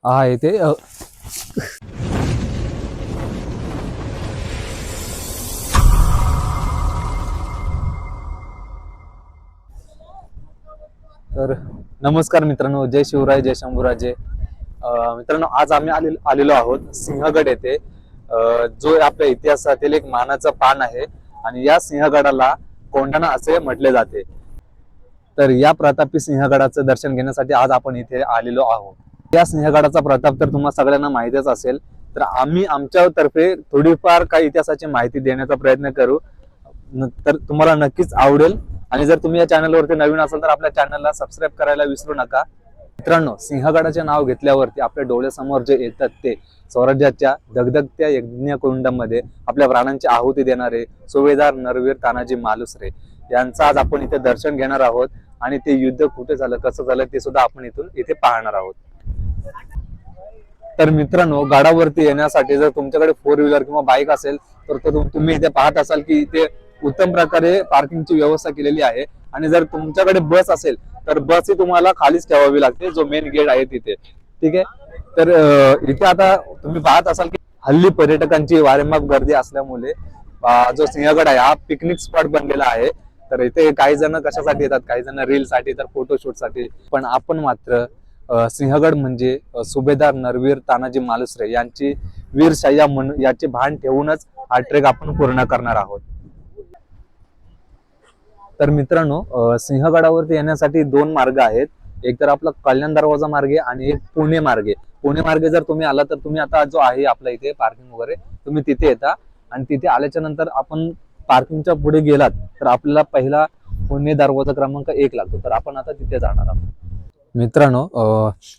आहे ते तर नमस्कार मित्रांनो, जय शिवराय, जय शंभूराजे. मित्रांनो, आज आम्ही आलेलो आहोत सिंहगड येथे, जो आपल्या इतिहासातील एक मानाचं पान आहे आणि या सिंहगडाला कोंढाणा असे म्हटले जाते. तर या प्रतापी सिंहगडाचं दर्शन घेण्यासाठी आज आपण इथे आलेलो आहोत. या सिंहगडाचा प्रताप तर तुम्हाला सगळ्यांना माहितीच असेल, तर आम्ही आमच्या तर्फे थोडीफार काही इतिहासाची माहिती देण्याचा प्रयत्न करू. तर तुम्हाला नक्कीच आवडेल. आणि जर तुम्ही या चॅनलवरती नवीन असाल तर आपल्या चॅनलला सबस्क्राईब करायला विसरू नका. मित्रांनो, सिंहगडाचे नाव घेतल्यावरती आपल्या डोळ्यासमोर जे येतात ते स्वराज्याच्या दगदगत्या यज्ञकुंडामध्ये आपल्या प्राणांची आहुती देणारे सुभेदार नरवीर तानाजी मालुसरे यांचं आज आपण इथे दर्शन घेणार आहोत. आणि ते युद्ध कुठे झालं, कसं झालं ते सुद्धा आपण इथे पाहणार आहोत. तर मित्रांनो, गडावरती येण्यासाठी जर तुमच्याकडे 4 व्हीलर किंवा बाईक असेल तर तुम्ही इथे पाहत असाल की इथे उत्तम प्रकारे पार्किंगची व्यवस्था केलेली आहे. आणि जर तुमच्याकडे बस असेल तर बस ही तुम्हाला खालीच ठेवावी लागते, जो मेन गेट आहे तिथे. ठीक आहे. तर इथे आता तुम्ही पाहत असाल की हल्ली पर्यटकांची वारेमाप गर्दी असल्यामुळे जो सिंहगड आहे हा पिकनिक स्पॉट बनलेला आहे. तर इथे काही जण कशासाठी येतात, काही जण रील साठी, तर फोटोशूट साठी. पण आपण मात्र सिंहगड म्हणजे सुभेदार नरवीर तानाजी मालुसरे यांची वीरशय्या म्हणून याचे भान ठेवूनच हा ट्रेक आपण पूर्ण करणार आहोत. तर मित्रांनो, सिंहगडावरती येण्यासाठी 2 मार्ग आहेत. एक तर आपला कल्याण दरवाजा मार्गे आणि एक पुणे मार्गे. पुणे मार्गे जर तुम्ही आला तर तुम्ही आता जो आहे आपल्या इथे पार्किंग वगैरे, तुम्ही तिथे येता. आणि तिथे आल्याच्या नंतर आपण पार्किंगच्या पुढे गेलात तर आपल्याला पहिला पुणे दरवाजा क्रमांक 1 लागतो. तर आपण आता तिथे जाणार आहोत. मित्रांनो,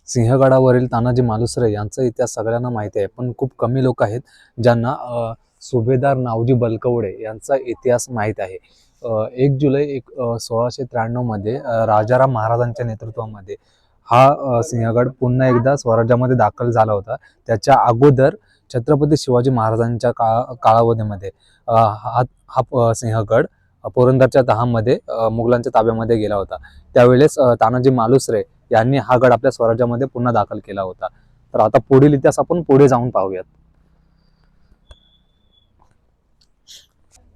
सिंहगडावरील तानाजी मालुसरे यांचा इतिहास सगळ्यांना माहिती आहे, पण खूप कमी लोक आहेत ज्यांना सुभेदार नावजी बलकवडे यांचा इतिहास माहीत आहे. 1 जुलै 1693 मध्ये राजाराम महाराजांच्या नेतृत्वामध्ये हा सिंहगड पुन्हा एकदा स्वराज्यामध्ये दाखल झाला होता. त्याच्या अगोदर छत्रपती शिवाजी महाराजांच्या कालावधीमध्ये हा सिंहगड पुरंदरच्या तहामध्ये मुघलांच्या ताब्यामध्ये गेला होता. त्यावेळेस तानाजी मालुसरे यांनी हा गड आपल्या स्वराज्यामध्ये पुन्हा दाखल केला होता. तर आता पुढील इतिहास आपण पुढे जाऊन पाहूयात.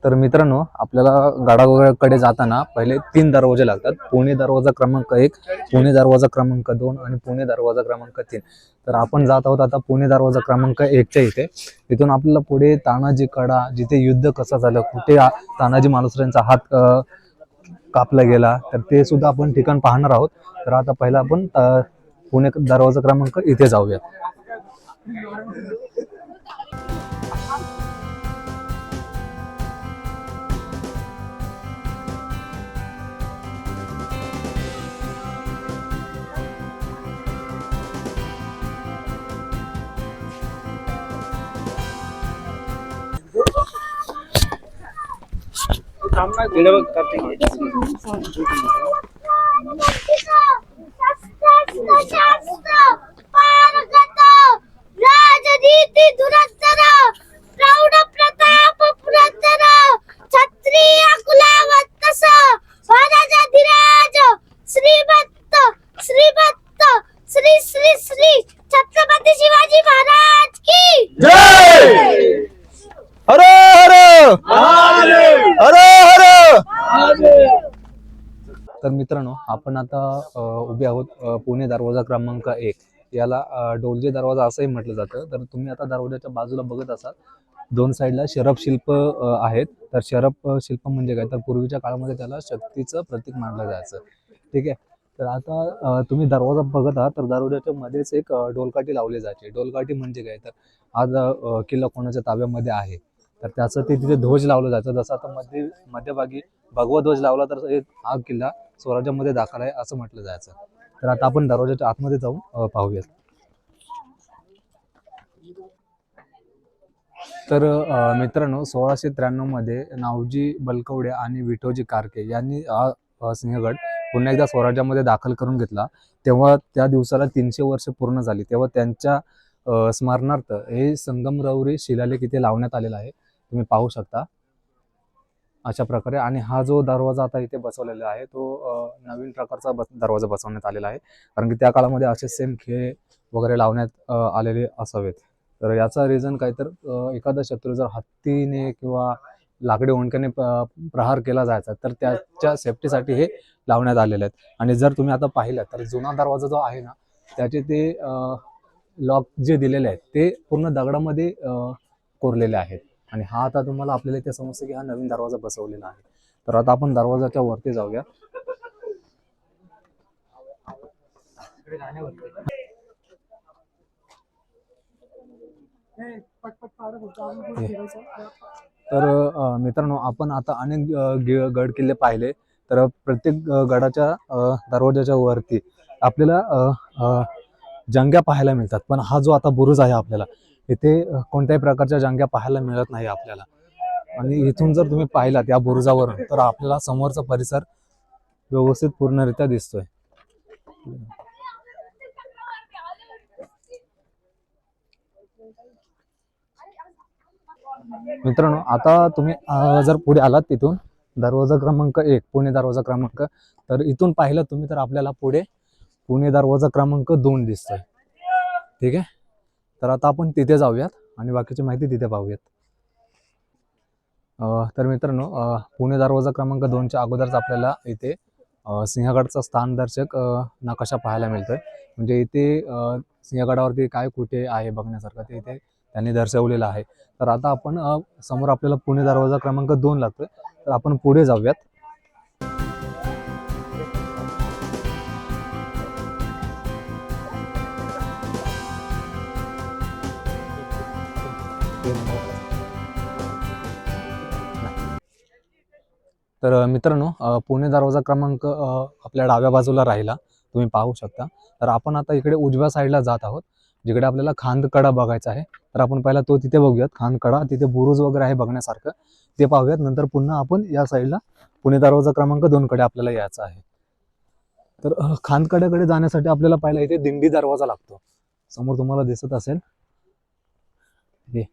तर मित्रांनो, आपल्याला गडाकडे जाताना पहिले 3 दरवाजे लागतात. पुणे दरवाजा क्रमांक 1, पुणे दरवाजा क्रमांक 2 आणि पुणे दरवाजा क्रमांक 3. तर आपण जात आहोत आता पुणे दरवाजा क्रमांक 1च्या इथे. तिथून आपल्याला पुढे तानाजी कडा, जिथे युद्ध कसं झालं, कुठे तानाजी मालुसरेंचा हात कापला गेला, तर ते सुद्धा आपण ठिकाण पाहणार आहोत. तर आता पहिला आपण पुणे दरवाजा क्रमांक इथे जाऊया. राजनीती धुरंधर प्रौढ प्रताप पुरंदर क्षत्रिय कुलावतस महाराजाधिराज श्रीमंत श्रीमंत श्री श्री श्री छत्रपती शिवाजी महाराज की जय. हर हर हर हर. तर मित्रांनो, आपण आता उभे आहोत पुणे दरवाजा क्रमांक 1. याला डोलजे दरवाजा असंही म्हटलं जातं. तर तुम्ही आता दरवाजाच्या बाजूला बघत असाल 2 साईडला शरभ शिल्प आहेत. तर शरभ शिल्प म्हणजे काय, तर पूर्वीच्या काळामध्ये त्याला शक्तीचं प्रतीक मानलं जायचं. ठीक आहे. तर आता तुम्ही दरवाजा बघत आहात, तर दरवाजाच्या मध्येच एक डोलकाठी लावली जाते. डोलकाठी म्हणजे काय, तर आज किल्ला कोणाच्या ताब्यामध्ये आहे तर त्याचं ते तिथे ध्वज लावलं जायचं. जसं आता मध्यभागी भगवा ध्वज लावला तर हा किल्ला स्वराज्यामध्ये दाखल आहे असं म्हटलं जायचं. तर आता आपण दरवाजाच्या आतमध्ये जाऊन पाहूयात. तर मित्रांनो, 1693 मध्ये नावजी बलकवडे आणि विठोजी कारके यांनी हा सिंहगड पुन्हा एकदा स्वराज्यामध्ये दाखल करून घेतला. तेव्हा त्या दिवसाला 300 वर्ष पूर्ण झाली. तेव्हा त्यांच्या स्मरणार्थ हे संगमरवरी शिलालेख इथे लावण्यात आलेला आहे. तुम्ही पाहू शकता. अशा प्रकारे. आणि हा जो दरवाजा आता इथे बसवलेला आहे तो नवीन प्रकारचा दरवाजा बसवण्यात आलेला आहे, कारण की त्या काळामध्ये असे सेम खिळे वगैरे लावण्यात आलेले असावेत. तर याचा रिझन काय तर एखादा शत्रू जर हत्तीने किंवा लाकडी ओंडक्याने प्रहार केला जायचा तर त्याच्या सेफ्टीसाठी हे लावण्यात आलेले आहेत. आणि जर तुम्ही आता पाहिलं तर जुना दरवाजा जो आहे ना त्याचे ते लॉक जे दिलेले आहेत ते पूर्ण दगडामध्ये कोरलेले आहेत. आणि हा आता तुम्हाला आपल्याला इथे समजतं की हा नवीन दरवाजा बसवलेला आहे. तर आता आपण दरवाजाच्या वरती जाऊया. तर मित्रांनो आपण आता अनेक गड किल्ले पाहिले. तर प्रत्येक गडाच्या दरवाजाच्या वरती आपल्याला जंग्या पाहायला मिळतात, पण हा जो आता बुरुज आहे आपल्याला इथे कोणत्याही प्रकारच्या जंग्या पाहायला मिळत नाही आपल्याला. आणि इथून जर तुम्ही पाहिलात या बुरुजावरून तर आपल्याला समोरचा परिसर व्यवस्थित पूर्णरित्या दिसतोय. मित्रांनो आता तुम्ही जर पुढे आलात तिथून दरवाजा क्रमांक 1 पुणे दरवाजा क्रमांक, तर इथून पाहिलं तुम्ही तर आपल्याला पुढे पुणे दरवाजा क्रमांक 2 दिसतोय. ठीक आहे, तर आता आपण तिथे जाऊयात आणि बाकीची माहिती तिथे पाहूयात. तर मित्रांनो पुणे दरवाजा क्रमांक 2च्या अगोदरच आपल्याला इथे सिंहगडचा स्थानदर्शक नकाशा पाहायला मिळतोय. म्हणजे इथे सिंहगडावरती काय कुठे आहे बघण्यासारखं ते इथे त्यांनी दर्शवलेलं आहे. तर आता आपण समोर आपल्याला पुणे दरवाजा क्रमांक 2 लागतोय, तर आपण पुढे जाऊयात. तर मित्रांनो पुणे दरवाजा क्रमांक आपल्या डाव्या बाजूला राहिला, तुम्ही पाहू शकता. तर आपण आता इकडे उजव्या साईडला जात आहोत, जिकडे आपल्याला खांदकडा बघायचा आहे. तर आपण पहिला तो तिथे बघूयात, खांदकडा. तिथे बुरुज वगैरे आहे बघण्यासारखं, ते पाहूयात. नंतर पुन्हा आपण या साईडला पुणे दरवाजा क्रमांक 2 कडे आपल्याला यायचं आहे. तर खांदकड्याकडे जाण्यासाठी आपल्याला पहिला इथे दिंडी दरवाजा लागतो, समोर तुम्हाला दिसत असेल हे.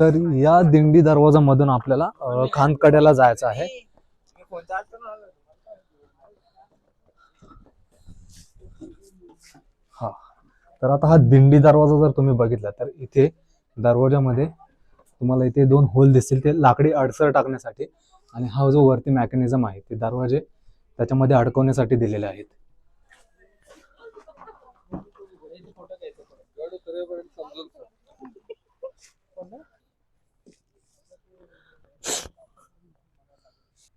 तर या दिंडी दरवाजामधून आपल्याला खांदकड्याला जायचं आहे. हा, तर आता हा दिंडी दरवाजा जर तुम्ही बघितला तर इथे दरवाजामध्ये तुम्हाला इथे 2 होल दिसतील, ते लाकडी अडसर टाकण्यासाठी. आणि हा जो वरती मेकॅनिझम आहे ते दरवाजे त्याच्यामध्ये अडकवण्यासाठी दिलेले आहेत.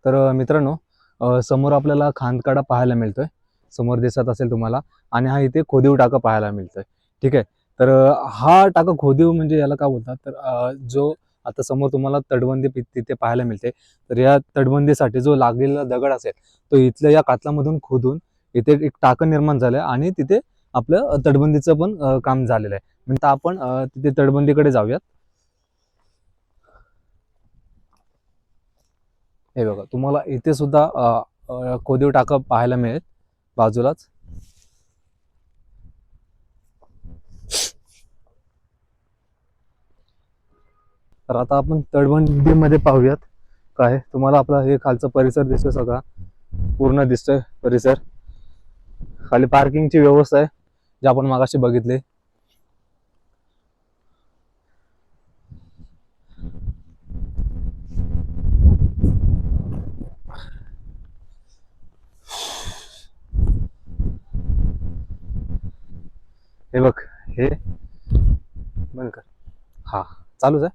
तर मित्रांनो समोर आपल्याला खांदकडा पाहायला मिळतोय, समोर दिसत असेल तुम्हाला. आणि हा इथे खोदीव टाका पाहायला मिळतोय. ठीक आहे, तर हा टाका खोदीव म्हणजे याला काय बोलतात, तर जो आता समोर तुम्हाला तटबंदी तिथे पाहायला मिळते. तर या तटबंदीसाठी जो लागलेला दगड असेल तो इथल्या या कातलामधून खोदून इथे एक टाकं निर्माण झालंय आणि तिथे आपलं तटबंदीचं पण काम झालेलं आहे. म्हणजे आपण तिथे तटबंदीकडे जाऊयात. हे बघा, तुम्हाला इथे सुद्धा खोदीव टाका पाहायला मिळेल बाजूलाच. तर आता आपण तटबंदीमध्ये पाहूयात काय. तुम्हाला आपला हे खालचा परिसर दिसतोय, सगळा पूर्ण दिसतोय परिसर. खाली पार्किंगची व्यवस्था आहे, जे आपण मागाशी बघितले. हे बघ, हे बंद कर. हा, चालूच आहे.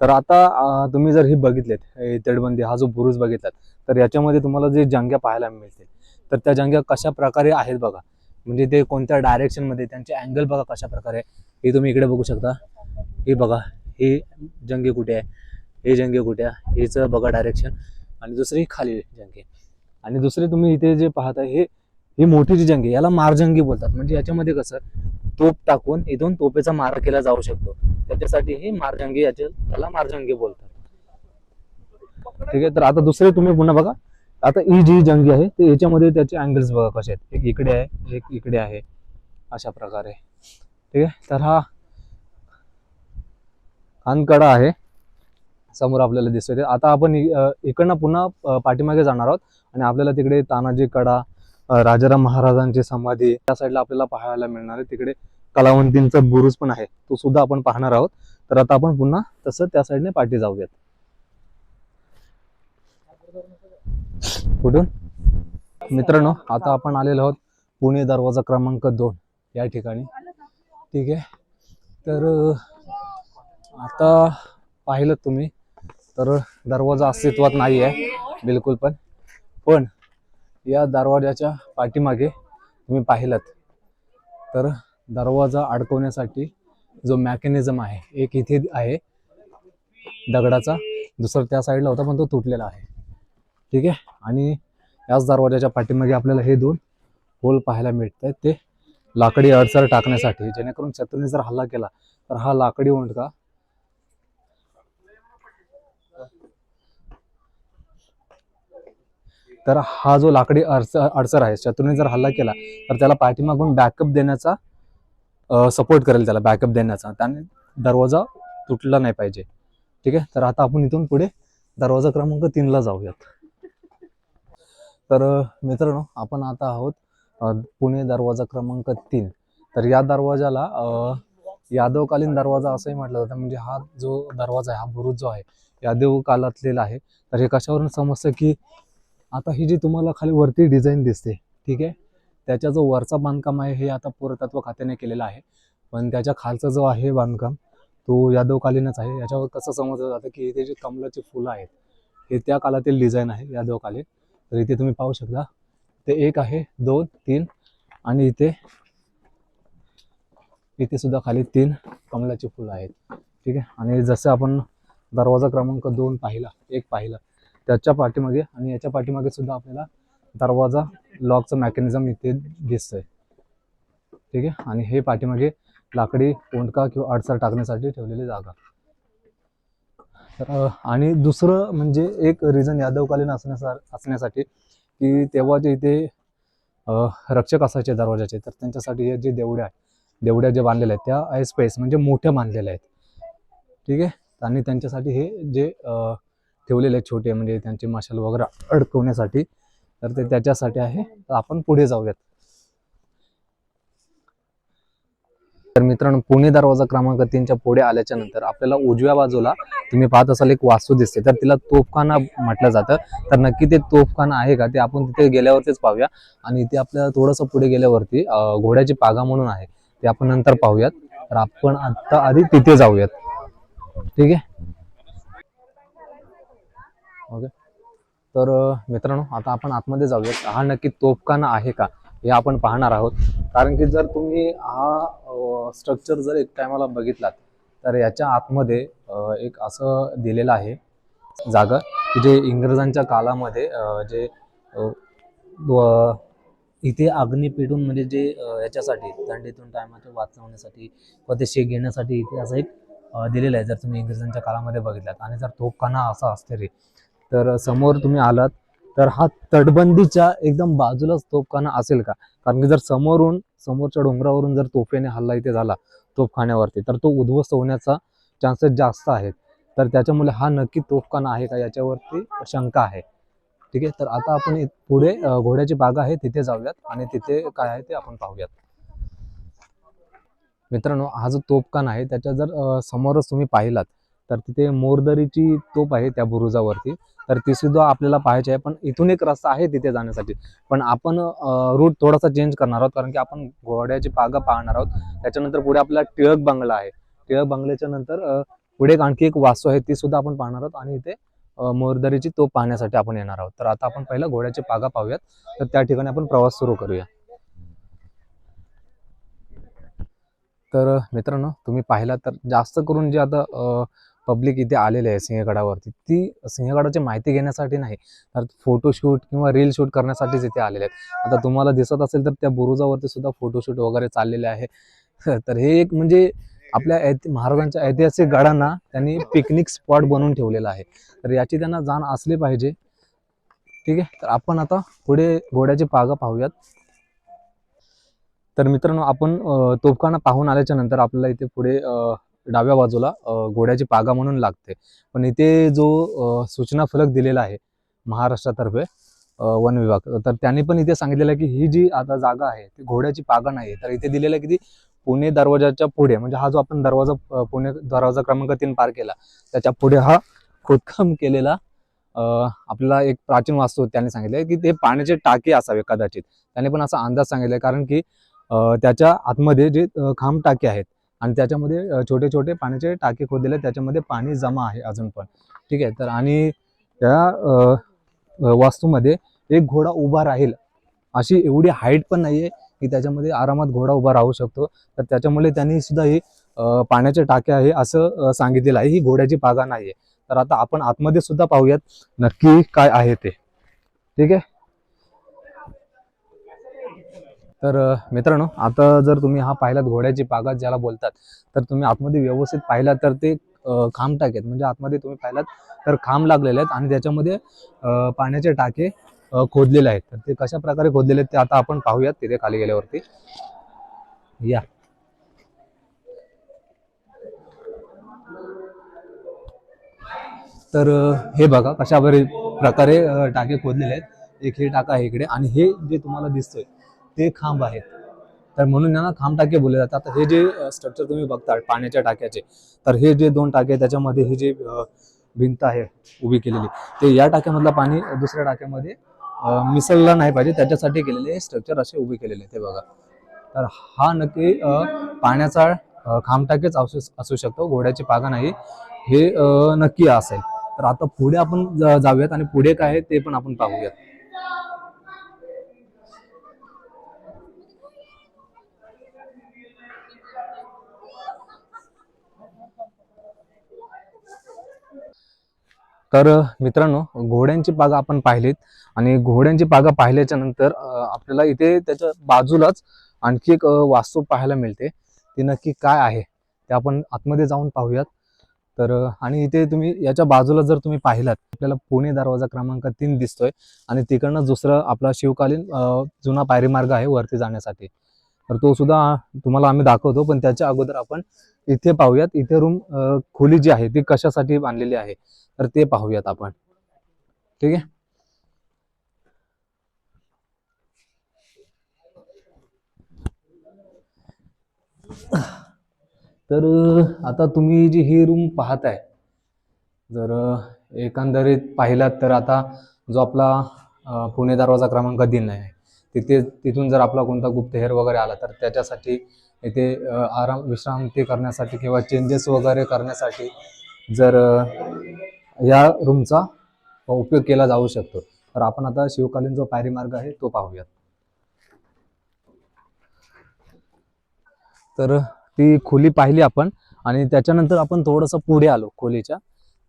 तर आता तुम्ही जर हे बघितलेत तटबंदी, हा जो बुरुज बघितलात, तर याच्यामध्ये तुम्हाला जे जंग्या पाहायला मिळतील, तर त्या जंग्या कशा प्रकारे आहेत बघा. म्हणजे ते कोणत्या डायरेक्शनमध्ये, त्यांचे अँगल बघा कशा प्रकारे. हे तुम्ही इकडे बघू शकता, हे बघा, हे जंगे कुठे आहे, हे जंगे कुठे आहे, हेच बघा डायरेक्शन. आणि दुसरी खाली जंगे. आणि दुसरे तुम्ही इथे जे पाहताय ही मोठी जी जंगी, याला मारजंगी बोलतात. म्हणजे याच्यामध्ये कसं तोप टाकून इथून तोपेचा मार केला जाऊ शकतो, त्याच्यासाठी ही मारजंगी, याला मारजंगी बोलतात. ठीक आहे. तर आता दुसरे तुम्ही पुन्हा बघा, आता ही जी जंगी आहे ते याच्यामध्ये त्याचे अँगल्स बघा कसे आहेत, एक इकडे आहे एक इकडे आहे अशा प्रकारे. ठीक आहे. तर हा कानकडा आहे समोर आपल्याला दिसतोय. आता आपण इकडनं पुन्हा पाठीमागे जाणार आहोत आणि आपल्याला तिकडे तानाजी कडा, राजाराम महाराजांची समाधी त्या साईडला आपल्याला पाहायला मिळणार आहे. तिकडे कलावंतींचा बुरुज पण आहे, तो सुद्धा आपण पाहणार आहोत. तर आता आपण पुन्हा तसं त्या साईडने पाठी जाऊयात. कुठून मित्रांनो, आता आपण आलेलो आहोत पुणे दरवाजा क्रमांक 2 या ठिकाणी. ठीक आहे. तर आता पाहिलं तुम्ही तर दरवाजा अस्तित्वात नाही आहे बिलकुल पण या दरवाजाच्या पाठीमागे तुम्ही पाहिलं तर दरवाजा अडकवण्यासाठी जो मेकॅनिझम आहे, एक इथे आहे दगडाचा, दुसरा त्या साईडला होता पण तो तुटलेला आहे. ठीक आहे. आणि याच दरवाजाच्या पाठीमागे आपल्याला हे 2 होल पाहायला मिळत आहेत, ते लाकडी अडसर टाकण्यासाठी, जेणेकरून शत्रूने जर हल्ला केला तर हा लाकडी ओंडका तर हा जो लाकडी अडसर आहे, शत्रूने जर हल्ला केला तर त्याला पाठीमागून बॅकअप देण्याचा सपोर्ट करेल, त्याला बॅकअप देण्याचा, त्याने दरवाजा तुटला नाही पाहिजे. ठीक आहे. तर आता आपण इथून पुढे दरवाजा क्रमांक 3 ला जाऊयात. तर मित्रांनो, आपण आता आहोत पुणे दरवाजा क्रमांक 3. तर या दरवाजाला यादवकालीन दरवाजा असंही म्हटलं जातं. म्हणजे हा जो दरवाजा आहे, हा बुरुज जो आहे यादव काळातलेला आहे. तर हे कशावरून समजतं की आता ही जी तुम्हाला खाली वरती डिझाईन दिसते, ठीक आहे, त्याचा जो वरचा बांधकाम आहे हे आता पुरातत्व खात्याने केलेला आहे, पण त्याच्या खालचा जो आहे बांधकाम तो यादवकालीनच आहे. याच्यावर कसं समजलं जातं की इथे जे कमळाची फुलं आहेत हे त्या काळातील डिझाईन आहे यादवकालीन. तर इथे तुम्ही पाहू शकता, ते 1 आहे, 2, 3 आणि इथे सुद्धा खाली 3 कमळाची फुलं आहेत. ठीक आहे. आणि जसं आपण दरवाजा क्रमांक 2 पाहिला, 1 पाहिला, त्याच्या पाठीमागे आणि याच्या पाठीमागे सुद्धा आपल्याला दरवाजा लॉकचं मेकॅनिझम इथे दिसतंय. ठीक आहे. आणि हे पाठीमागे लाकडी ओंडका किंवा अडसर टाकण्यासाठी ठेवलेली जागा. तर आणि दुसरं म्हणजे एक रिझन यादवकालीन असण्यासाठी की तेव्हा जे इथे रक्षक असायचे दरवाजाचे, तर त्यांच्यासाठी हे जे देवड्या जे बांधलेल्या आहेत त्या आहे स्पेस म्हणजे मोठ्या बांधलेल्या आहेत. ठीक आहे. आणि त्यांच्यासाठी हे जे ठेवलेले आहेत छोटे, म्हणजे त्यांचे मशाल वगैरे अडकवण्यासाठी, तर ते त्याच्यासाठी आहे. तर आपण पुढे जाऊयात. तर मित्रांनो, पुणे दरवाजा क्रमांक 3च्या पुढे आल्याच्या नंतर आपल्याला उजव्या बाजूला तुम्ही पाहत असाल एक वास्तू दिसते, तर तिला तोफखाना म्हटलं जातं. तर नक्की ते तोफखाना आहे का ते आपण तिथे गेल्यावरतीच पाहूया. आणि इथे आपल्याला थोडंसं पुढे गेल्यावरती घोड्याची पागा म्हणून आहे, ते आपण नंतर पाहूयात. तर आपण आता आधी तिथे जाऊयात. ठीक आहे. ओके. तर मित्रांनो, आता आपण आतमध्ये जाऊयात. हा नक्की तोफखाना आहे का हे आपण पाहणार आहोत. कारण की जर तुम्ही हा स्ट्रक्चर जर एक टायमाला बघितलात तर याच्या आतमध्ये एक असं दिलेलं आहे जागा की जे इंग्रजांच्या काळामध्ये जे इथे अग्नी पेटून म्हणजे जे याच्यासाठी थंडीतून टायमाच्या वाचवण्यासाठी व ते शेक घेण्यासाठी इथे असं एक दिलेलं आहे. जर तुम्ही इंग्रजांच्या काळामध्ये बघितलात आणि जर तोफखाना असा असते रे, तर समोर तुम्ही आलात तर हा तटबंदीच्या एकदम बाजूलाच तोफखाना असेल का? कारण की जर समोरच्या डोंगरावरून जर तोफेने हल्ला इथे झाला तोफखान्यावरती, तर तो उद्ध्वस्त होण्याचा चान्सेस जास्त आहेत. तर त्याच्यामुळे हा नक्की तोफखाना आहे का याच्यावरती शंका आहे. ठीक आहे. तर आता आपण पुढे घोड्याची बागा आहे तिथे जाऊयात आणि तिथे काय आहे ते आपण पाहूयात. मित्रांनो, हा जो तोफखाना आहे त्याच्या जर समोरच तुम्ही पाहिलात तर तिथे मोरदरीची तोफ आहे त्या बुरुजावरती. तर ती सुद्धा आपल्याला पाहायची आहे, पण इथून एक रस्ता आहे तिथे जाण्यासाठी, पण आपण रूट थोडासा चेंज करणार आहोत. कारण की आपण घोड्याची पागा पाहणार आहोत. त्याच्यानंतर पुढे आपला टिळक बंगला आहे. टिळक बंगल्याच्या नंतर पुढे आणखी एक वास्तू आहे, ती सुद्धा आपण पाहणार आहोत. आणि इथे मोरदरीची तोफ पाहण्यासाठी आपण येणार आहोत. तर आता आपण पहिला घोड्याची पागा पाहूयात, तर त्या ठिकाणी आपण प्रवास सुरू करूया. तर मित्रांनो, तुम्ही पाहिला तर जास्त करून जे आता पब्लिक इथे आलेले आहे सिंहगडावरती, ती सिंहगडाची माहिती घेण्यासाठी नाही, तर फोटोशूट किंवा रील शूट करण्यासाठीच इथे आलेले आहेत. आता तुम्हाला दिसत असेल तर त्या बुरुजावरती सुद्धा फोटोशूट वगैरे चाललेले आहे. तर हे एक म्हणजे आपल्या महाराजांच्या ऐतिहासिक गडांना त्यांनी पिकनिक स्पॉट बनवून ठेवलेला आहे. तर याची त्यांना जाण असली पाहिजे. ठीक आहे, तर आपण आता पुढे घोड्याची पागा पाहूयात. तर मित्रांनो, आपण तोफखाना पाहून आल्याच्या नंतर आपल्याला इथे पुढे डाव्या बाजूला घोड्याची पागा म्हणून लागते. पण इथे जो सूचना फलक दिलेला आहे महाराष्ट्रातर्फे वन विभाग, तर त्यांनी पण इथे सांगितलेलं आहे की ही जी आता जागा आहे ती घोड्याची पागा नाही. तर इथे दिलेलं आहे की ती पुणे दरवाजाच्या पुढे, म्हणजे हा जो आपण दरवाजा पुणे दरवाजा क्रमांक 3 पार केला त्याच्या पुढे हा खोदकाम केलेला आपल्याला एक प्राचीन वास्तू त्यांनी सांगितले की ते पाण्याचे टाके असावे कदाचित. त्याने पण असा अंदाज सांगितलाय, कारण की त्याच्या आतमध्ये जे खांब टाके आहेत आणि त्याच्यामध्ये छोटे छोटे पाण्याचे टाके खोदलेले, त्याच्यामध्ये पाणी जमा आहे अजून पण. ठीक आहे, तर आणि त्या वास्तूमध्ये एक घोडा उभा राहील अशी एवढी हाईट पण नाहीये की त्याच्यामध्ये आरामात घोडा उभा राहू शकतो. तर त्याच्यामुळे त्यांनी सुद्धा ही पाण्याचे टाके आहे असं सांगितलेलं आहे. ही घोड्याची पागा नाहीये. तर आता आपण आतमध्ये सुद्धा पाहूयात नक्की काय आहे ते. ठीक आहे, तर मित्रांनो, आता जर तुम्ही हा पाहिलात घोड्याची पागा ज्याला बोलतात, तर तुम्ही आतमध्ये व्यवस्थित पाहिलात तर ते खांब टाके आहेत. म्हणजे आतमध्ये तुम्ही पाहिलात तर खांब लागलेले आहेत आणि त्याच्यामध्ये पाण्याचे टाके खोदलेले आहेत. तर ते कशा प्रकारे खोदलेले आहेत ते आता आपण पाहूयात तिथे खाली गेल्यावरती. या, तर हे बघा कशा प्रकारे टाके खोदलेले आहेत. एक हे टाका आहे इकडे आणि हे जे तुम्हाला दिसतंय ते खांब आहेत. तर म्हणून यांना खांब टाके बोलले जातात. आता हे जे स्ट्रक्चर तुम्ही बघता पाण्याच्या टाक्याचे, तर हे जे 2 टाके आहेत त्याच्यामध्ये हे जे भिंत आहे उभी केलेली, ते या टाक्यामधलं पाणी दुसऱ्या टाक्यामध्ये मिसळलं नाही पाहिजे त्याच्यासाठी केलेले स्ट्रक्चर असे उभे केलेले ते बघा. तर हा नक्की पाण्याचा खांब टाकेच असू शकतो, घोड्याची पागा नाही, हे नक्की असेल. तर आता पुढे आपण जाऊयात आणि पुढे काय आहे ते पण आपण पाहूयात. तर मित्रांनो, घोड्यांची पागा आपण पाहिलीत आणि घोड्यांची पागा पाहिल्याच्या नंतर आपल्याला इथे त्याच्या बाजूलाच आणखी एक वास्तू पाहायला मिळते. ती नक्की काय आहे ते आपण आतमध्ये जाऊन पाहूयात. तर आणि इथे तुम्ही याच्या बाजूला जर तुम्ही पाहिलात आपल्याला पुणे दरवाजा क्रमांक 3 दिसतोय आणि तिकडनं दुसरं आपला शिवकालीन जुना पायरी मार्ग आहे वरती जाण्यासाठी. तर तो सुद्धा तुम्हाला आम्ही दाखवतो, पण त्याच्या अगोदर आपण इथे पाहूयात. इथे रूम खोली जी आहे ती कशासाठी बांधलेली आहे तर ते पाहूयात आपण. ठीक आहे, तर आता तुम्ही जी ही रूम पाहताय, जर एकंदरीत पाहिलात तर आता जो आपला पुणे दरवाजा क्रमांक 3 आहे तिथून जर आपला कोणता गुप्तहेर वगैरे आला तर त्याच्यासाठी इथे विश्रांती करण्यासाठी किंवा चेंजेस वगैरे करण्यासाठी जर या रूमचा उपयोग केला जाऊ शकतो. तर आपण आता शिवकालीन जो पायरी मार्ग आहे तो पाहूयात. तर ती खोली पाहिली आपण आणि त्याच्यानंतर आपण थोडंसं पुढे आलो खोलीच्या.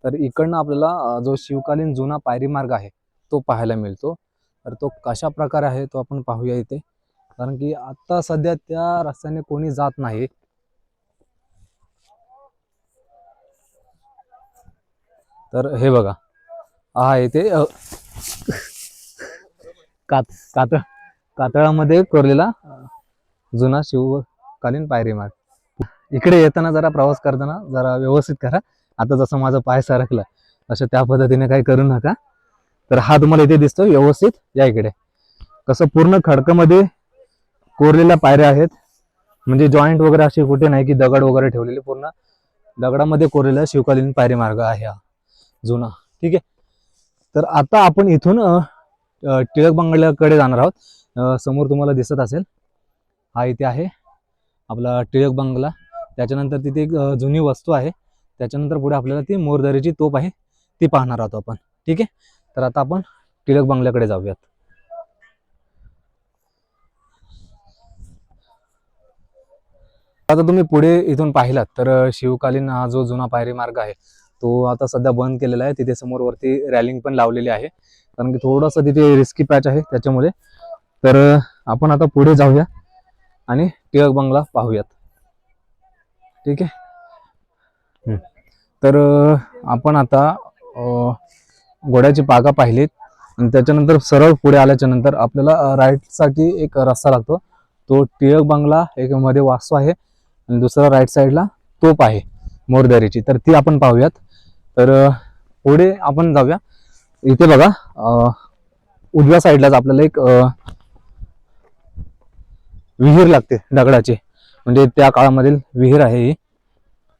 तर इकडनं आपल्याला जो शिवकालीन जुना पायरी मार्ग आहे तो पाहायला मिळतो. तर तो कशा प्रकारे आहे तो आपण पाहूया इथे, कारण की आता सध्या त्या रस्त्याने कोणी जात नाही. तर हे बघा, हा इथे कातळामध्ये कोरलेला जुना शिवकालीन पायरी मार्ग. इकडे येताना जरा प्रवास करताना जरा व्यवस्थित करा. आता जसं माझं पाय सरकलं तसं त्या पद्धतीने काही करू नका. तर हा तुम्हाला इथे दिसतो व्यवस्थित, या इकडे कसं पूर्ण खडकामध्ये कोरलेल्या पायऱ्या आहेत. म्हणजे जॉईंट वगैरे असे कुठे नाही की दगड वगैरे ठेवलेले, पूर्ण दगडामध्ये कोरलेला शिवकालीन पायरी मार्ग आहे हा जुना. ठीक आहे, तर आता आपण इथून टिळक बंगल्याकडे जाणार आहोत. समोर तुम्हाला दिसत असेल हा इथे आहे आपला टिळक बंगला. त्याच्यानंतर तिथे एक जुनी वस्तू आहे. त्याच्यानंतर पुढे आपल्याला ती मोरदरीची तोफ आहे ती पाहणार आहोत आपण. ठीक आहे, तर आता आपण टिळक बंगल्याकडे जाऊयात. आता तुम्ही पुढे इथून पाहिलात तर शिवकालीन हा जो जुना पायरी मार्ग आहे तो आता सध्या बंद केलेला आहे. तिथे समोर वरती रॅलिंग पण लावलेली आहे, कारण की थोडंसं तिथे रिस्की पॅच आहे त्याच्यामुळे. तर आपण आता पुढे जाऊया आणि टिळक बंगला पाहूयात. ठीक आहे. तर आपण आता घोड्याची पागा पाहिलीत आणि त्याच्यानंतर सरळ पुढे आल्याच्या नंतर आपल्याला राईट साठी एक रस्ता लागतो. तो टिळक बंगला एक मध्ये वास्तू आहे आणि दुसरा राईट साईडला तोप आहे मोरदरीची. तर ती आपण पाहूयात. तर पुढे आपण जाऊया. इथे बघा उजव्या साईडलाच आपल्याला एक विहीर लागते दगडाची, म्हणजे त्या काळामधील विहीर आहे ही.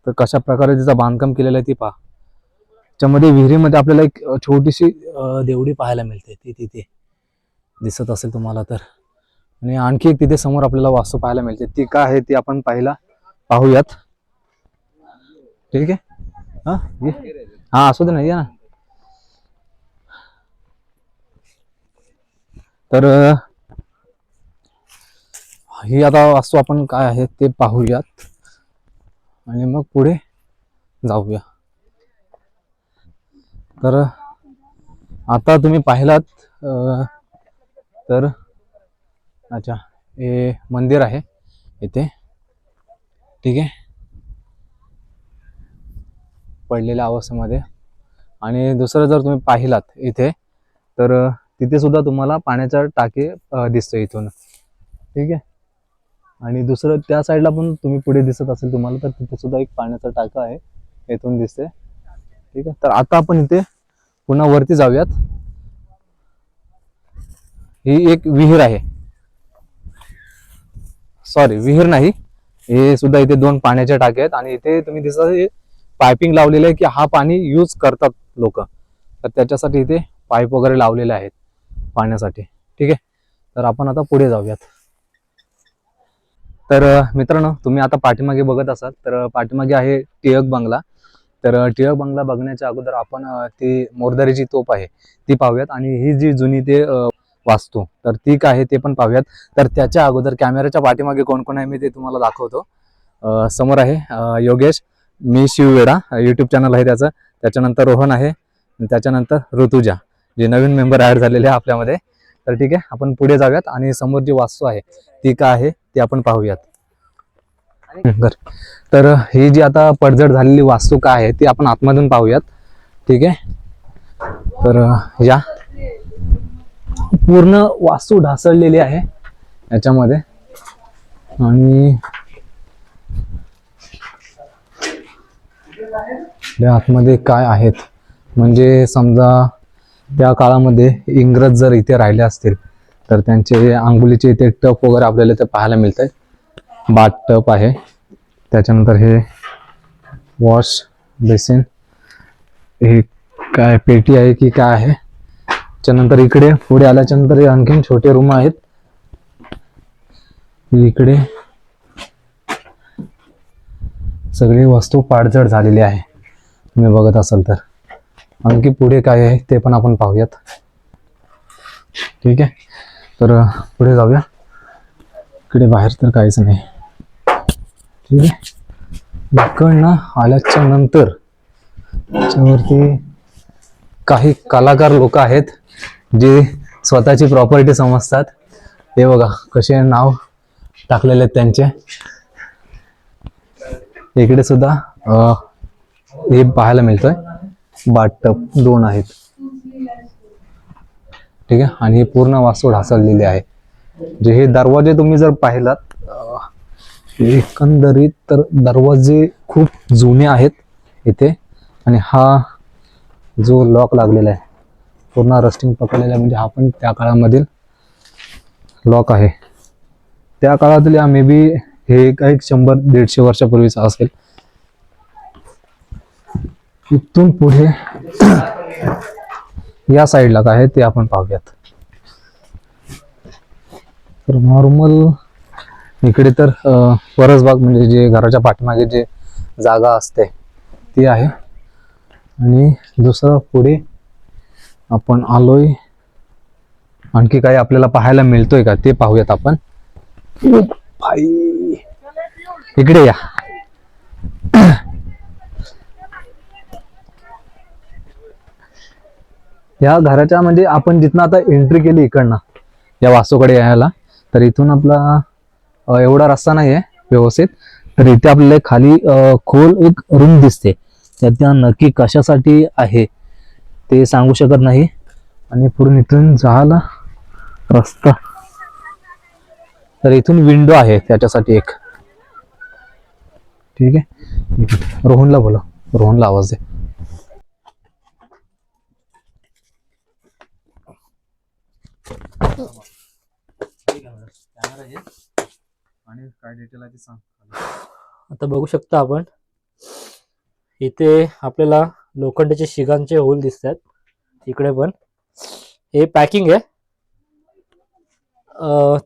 तर कशा प्रकारे तिचं बांधकाम केलेलं आहे ती पहा. त्याच्यामध्ये विहिरीमध्ये आपल्याला एक छोटीशी देवडी पाहायला मिळते, ती तिथे दिसत असेल तुम्हाला तर. आणि आणखी एक तिथे समोर आपल्याला वास्तू पाहायला मिळते, ती काय आहे ती आपण पाहूयात. ठीक आहे. हा असू दे ना, या ना. तर ही आता वास्तू आपण काय आहे ते पाहूयात आणि मग पुढे जाऊया. तर आता तुम्ही पाहिलात तर अच्छा हे मंदिर आहे इथे. ठीक आहे, पडलेल्या अवस्थेमध्ये. आणि दुसरं जर तुम्ही पाहिलात इथे तर तिथे सुद्धा तुम्हाला पाण्याचा टाके दिसतो इथून. ठीक आहे. आणि दुसरं त्या साईडला पण तुम्ही पुढे दिसत असेल तुम्हाला तर तिथे सुद्धा एक पाण्याचा टाका आहे, इथून दिसते. ठीक आहे. तर आता आपण इथे पुन्हा वरती जाऊयात. ही एक विहीर आहे, सॉरी विहीर नाही, हे सुद्धा इथे 2 पाण्याचे टाके आहेत. आणि इथे तुम्ही दिसत पायपिंग लावलेले आहे की हा पाणी यूज करतात लोक, तर त्याच्यासाठी इथे पाईप वगैरे लावलेले आहेत पाण्यासाठी. ठीक आहे. तर आपण आता पुढे जाऊयात. तर मित्रांनो, तुम्ही आता पाठीमागे बघत असाल तर पाठीमागे आहे टिळक बंगला. तर टिळक बंगला बघण्याच्या अगोदर आपण ती मोरदरीची तोप आहे ती पाहूयात. आणि ही जी जुनी ते वास्तू तर ती काय आहे ते पण पाहूयात. तर त्याच्या अगोदर कॅमेऱ्याच्या पाठीमागे कोण कोण आहे मी ते तुम्हाला दाखवतो. समोर आहे योगेश, मी शिववेडा यूट्यूब चॅनल आहे त्याचं. त्याच्यानंतर रोहन आहे, त्याच्यानंतर ऋतुजा जे नवीन मेंबर ऍड झालेले आहे आपल्यामध्ये. तर ठीक आहे, आपण पुढे जाऊयात आणि समोर जी वास्तू आहे ती काय आहे ती आपण पाहूयात. तर ही जी आता पडझड झालेली वास्तू काय आहे ती आपण आतमधून पाहूयात. ठीक आहे. तर या पूर्ण वास्तू ढासळलेली आहे याच्यामध्ये. आणि आतमध्ये काय आहेत म्हणजे समजा त्या काळामध्ये इंग्रज जर इथे राहिले असतील तर त्यांचे अंघोळीचे इथे टप वगैरे आपल्याला इथे पाहायला मिळत आहे. बाट टप आहे, त्याच्यानंतर हे वॉश बेसिन, हे काय पेटी आहे की काय आहे. त्याच्यानंतर इकडे पुढे आल्याच्या नंतर आणखीन छोटे रूम आहेत. इकडे सगळी वस्तू पाडझड झालेली आहे तुम्ही बघत असाल तर. आणखी पुढे काय आहे ते पण आपण पाहूयात. ठीक आहे. तर पुढे जाऊया. इकडे बाहेर तर काहीच नाही. ठीक आहे. इकडनं आल्याच्या नंतर त्याच्यावरती काही कलाकार लोक आहेत जे स्वतःची प्रॉपर्टी समजतात. हे बघा कसे नाव टाकलेले आहेत त्यांचे. इकडे सुद्धा हे पाहायला मिळतोय, बाथटब 2 आहेत. ठीक आहे. आणि ही पूर्ण वास्तू ढासळलेली आहे. जे हे दरवाजे तुम्ही जर पाहिलात एकंदरीत तर दरवाजे खूप जुने आहेत इथे. आणि हा जो लॉक लागलेला आहे पूर्ण रस्टिंग पकडलेला आहे, म्हणजे हा पण त्या काळामधील लॉक आहे. त्या काळातील मे बी हे काही 100-150 वर्षापूर्वीचा असेल. इथून पुढे या साईडला काय आहे ते आपण पाहूयात. तर नॉर्मल इकडे तर परसबाग म्हणजे जे घराच्या पाठीमागे जे जागा असते ती आहे. आणि दुसरं पुढे आपण आलोय, आणखी काही आपल्याला पाहायला मिळतोय का ते पाहूयात आपण. भाई इकडे या. या घराच्या म्हणजे आपण जिथनं आता एंट्री केली इकडनं या वास्तूकडे यायला, तर इथून आपला एवढा रस्ता नाही आहे व्यवस्थित. तर इथे आपल्याला खाली खोल एक रूम दिसते, त्या नक्की कशासाठी आहे ते सांगू शकत नाही. आणि पुढून इथून जायला रस्ता, तर इथून विंडो आहे त्याच्यासाठी एक. ठीक आहे, रोहनला बोला, रोहनला आवाज दे. आणि काय डिटेल आहे ते सांग. आता बघू शकता आपण इथे आपल्याला लोखंडाचे शिगांचे होल दिसतात. इकडे पण हे पॅकिंग आहे.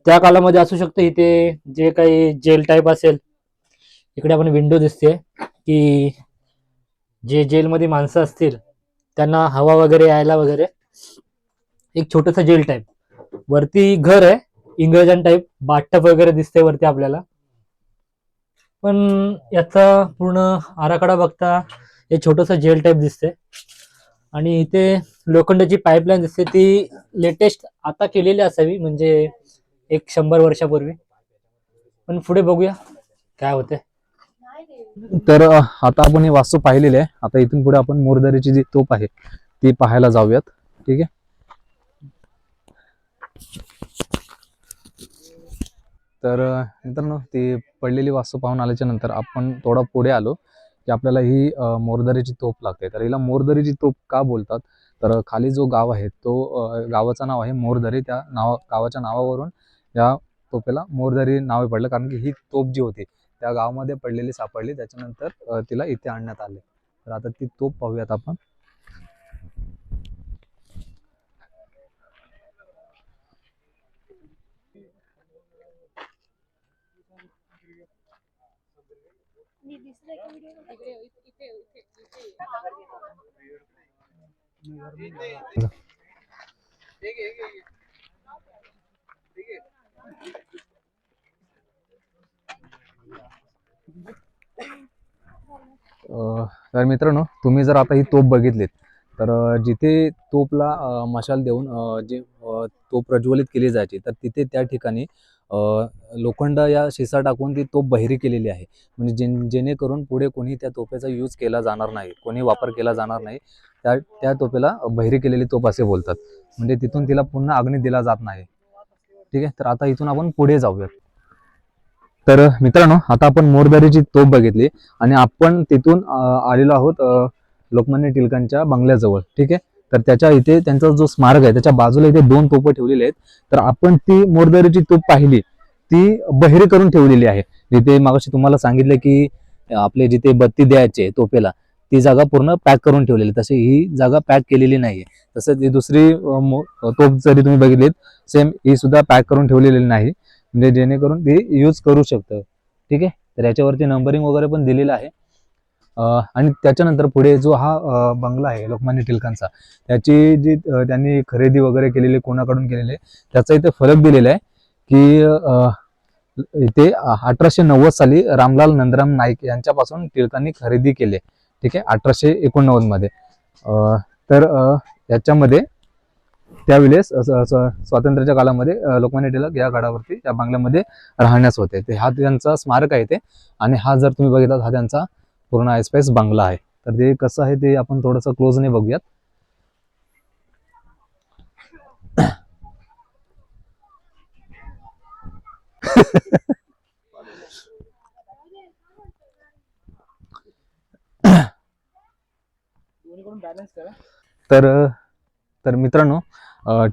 त्या कालामध्ये असू शकतं इथे जे काही जेल टाईप असेल. इकडे आपण विंडो दिसते की जे जेलमध्ये माणसं असतील त्यांना हवा वगैरे यायला वगैरे. एक छोटस जेल टाईप, वरती घर आहे इंग्रजां टाईप, बाथटब वगैरे दिसते वरती आपल्याला. पण याचा पूर्ण आराखडा बघता हे छोटस जेल टाईप दिसते. आणि इथे लोखंडाची पाईपलाईन दिसते, ती लेटेस्ट आता केलेली असावी, म्हणजे 100 वर्षापूर्वी. पण पुढे बघूया काय होते. तर आता आपण हे वास्तू पाहिलेले आहे. आता इथून पुढे आपण मोरदरीची जी तोप आहे ती पाहायला जाऊयात. ठीक आहे. तर मित्रांनो, ती पडलेली वास्तू पाहून आल्याच्या नंतर आपण थोडा पुढे आलो की आपल्याला ही मोरदरीची तोप लागते. तर हिला मोरदरीची तोप का बोलतात, तर खाली जो गाव आहे तो गावाचं नाव आहे मोरदरी. त्या गावाच्या नावावरून या तोपेला मोरदरी नाव पडलं, कारण की ही तोप जी होती त्या गावामध्ये पडलेली सापडली. त्याच्यानंतर तिला इथे आणण्यात आले. तर आता ती तोप पाहूयात आपण. तर मित्रांनो, तुम्ही जर आता ही तोप बघितलीत तर जिथे तोपला मशाल देऊन जी तोप प्रज्वलित केली जायची, तर तिथे त्या ठिकाणी लोखंड या शिसा टाकून ती तोप बहिरी केलेली आहे. म्हणजे जेणेकरून पुढे कोणी त्या तोफेचा यूज केला जाणार नाही, कोणी वापर केला जाणार नाही. त्या तोफेला बहिरी केलेली तोप असे बोलतात. म्हणजे तिथून तिला पुन्हा अग्नी दिला जात नाही. ठीक आहे. तर आता इथून आपण पुढे जाऊयात. तर मित्रांनो, आता आपण मोरदरीची तोप बघितली आणि आपण तिथून आलेलो आहोत लोकमान्य टिळकांच्या बंगल्याजवळ. ठीक आहे. तर त्याच्या इथे त्यांचा जो स्मारक आहे त्याच्या बाजूला इथे 2 तोपं ठेवलेली आहेत. तर आपण ती मोरदरीची तोप पाहिली, ती बहिरी करून ठेवलेली आहे. जिथे मागाशी तुम्हाला सांगितलं की आपले जिथे बत्ती द्यायचे तोपेला, ती जागा पूर्ण पॅक करून ठेवलेली. तशी ही जागा पॅक केलेली नाहीये. तसंच ही दुसरी तोप जरी तुम्ही बघितलीत, सेम ही सुद्धा पॅक करून ठेवलेली नाही, म्हणजे जेणेकरून ते यूज करू शकतं. ठीक आहे. तर याच्यावरती नंबरिंग वगैरे पण दिलेलं आहे. आणि त्याच्यानंतर पुढे जो हा बंगला आहे लोकमान्य टिळकांचा, त्याची जी त्यांनी खरेदी वगैरे केलेली, कोणाकडून केलेली, त्याचा इथे फलक दिलेला आहे की इथे 1890 साली रामलाल नंदराम नाईक यांच्यापासून टिळकांनी खरेदी केली. ठीक आहे, 1889 मध्ये. तर याच्यामध्ये त्यावेळेस स्वातंत्र्याच्या काळामध्ये लोकमान्य टिळक या गडावरती या बंगल्यामध्ये राहण्यास होते. ते हा त्यांचा स्मारक आहे ते. आणि हा जर तुम्ही बघितलात, हा त्यांचा पूर्ण आयस्पेस बंगला आहे. तर ते कसं आहे ते आपण थोडंसं क्लोजने बघूयात. तर मित्रांनो,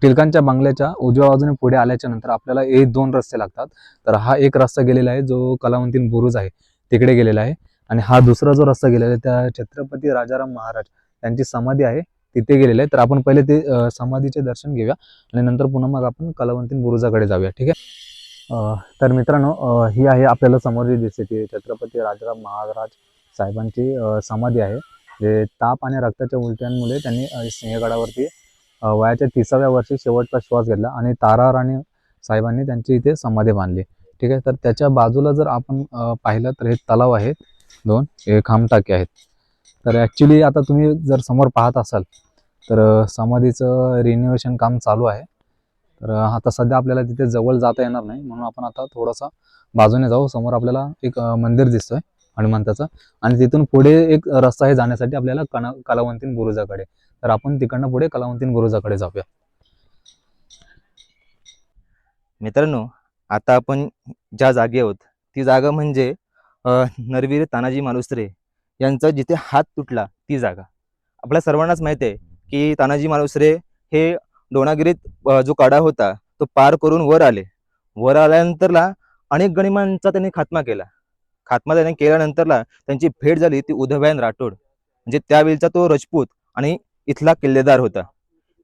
टिळकांच्या बंगल्याच्या उजव्या बाजूने पुढे आल्याच्या नंतर आपल्याला 2 रस्ते लागतात. तर हा एक रस्ता गेलेला आहे जो कलावंतीन बुरुज आहे तिकडे गेलेला आहे. आणि हा दुसरा जो रस्ता गेलेला आहे त्या छत्रपती राजाराम महाराज त्यांची समाधी आहे तिथे गेलेला आहे. तर आपण पहिले ते समाधीचे दर्शन घेऊया आणि नंतर पुन्हा मग आपण कलावंतीन बुरुजाकडे जाऊया. ठीक आहे. तर मित्रांनो, ही आहे आपल्याला समोर जी दिसते ती छत्रपती राजाराम महाराज साहेबांची समाधी आहे. जे ताप आणि रक्ताच्या उलट्यांमुळे त्यांनी सिंहगडावरती वयाच्या 30व्या वर्षी शेवटचा श्वास घेतला आणि तारा राणी साहेबांनी त्यांची इथे समाधी बांधली. ठीक आहे. तर त्याच्या बाजूला जर आपण पाहिलं तर हे तलाव आहेत 2, हे खामटाके आहेत. तर ॲक्च्युली आता तुम्ही जर समोर पाहत असाल तर समाधीचं रिनोव्हेशन काम चालू आहे. तर आता सध्या आपल्याला तिथे जवळ जाता येणार नाही, म्हणून आपण आता थोडासा बाजूने जाऊ. समोर आपल्याला एक मंदिर दिसतोय हनुमंताचं, आणि तिथून पुढे एक रस्ता आहे जाण्यासाठी आपल्याला कलावंतीन बुरुजाकडे. तर आपण तिकडनं पुढे कलावंतीन बुरुजाकडे जाऊया. मित्रांनो, आता आपण ज्या जागी आहोत ती जागा म्हणजे नरवीर तानाजी मालुसरे यांचा जिथे हात तुटला ती जागा. आपल्या सर्वांनाच माहिती आहे की तानाजी मालुसरे हे दोनागिरीत जो कडा होता तो पार करून वर आले. वर आल्यानंतरला अनेक गनिमांचा त्यांनी खात्मा केला. खात्मा त्याने केल्यानंतरला त्यांची भेट झाली ती उदयभान राठोड, म्हणजे त्यावेळीचा तो राजपूत आणि इथला किल्लेदार होता.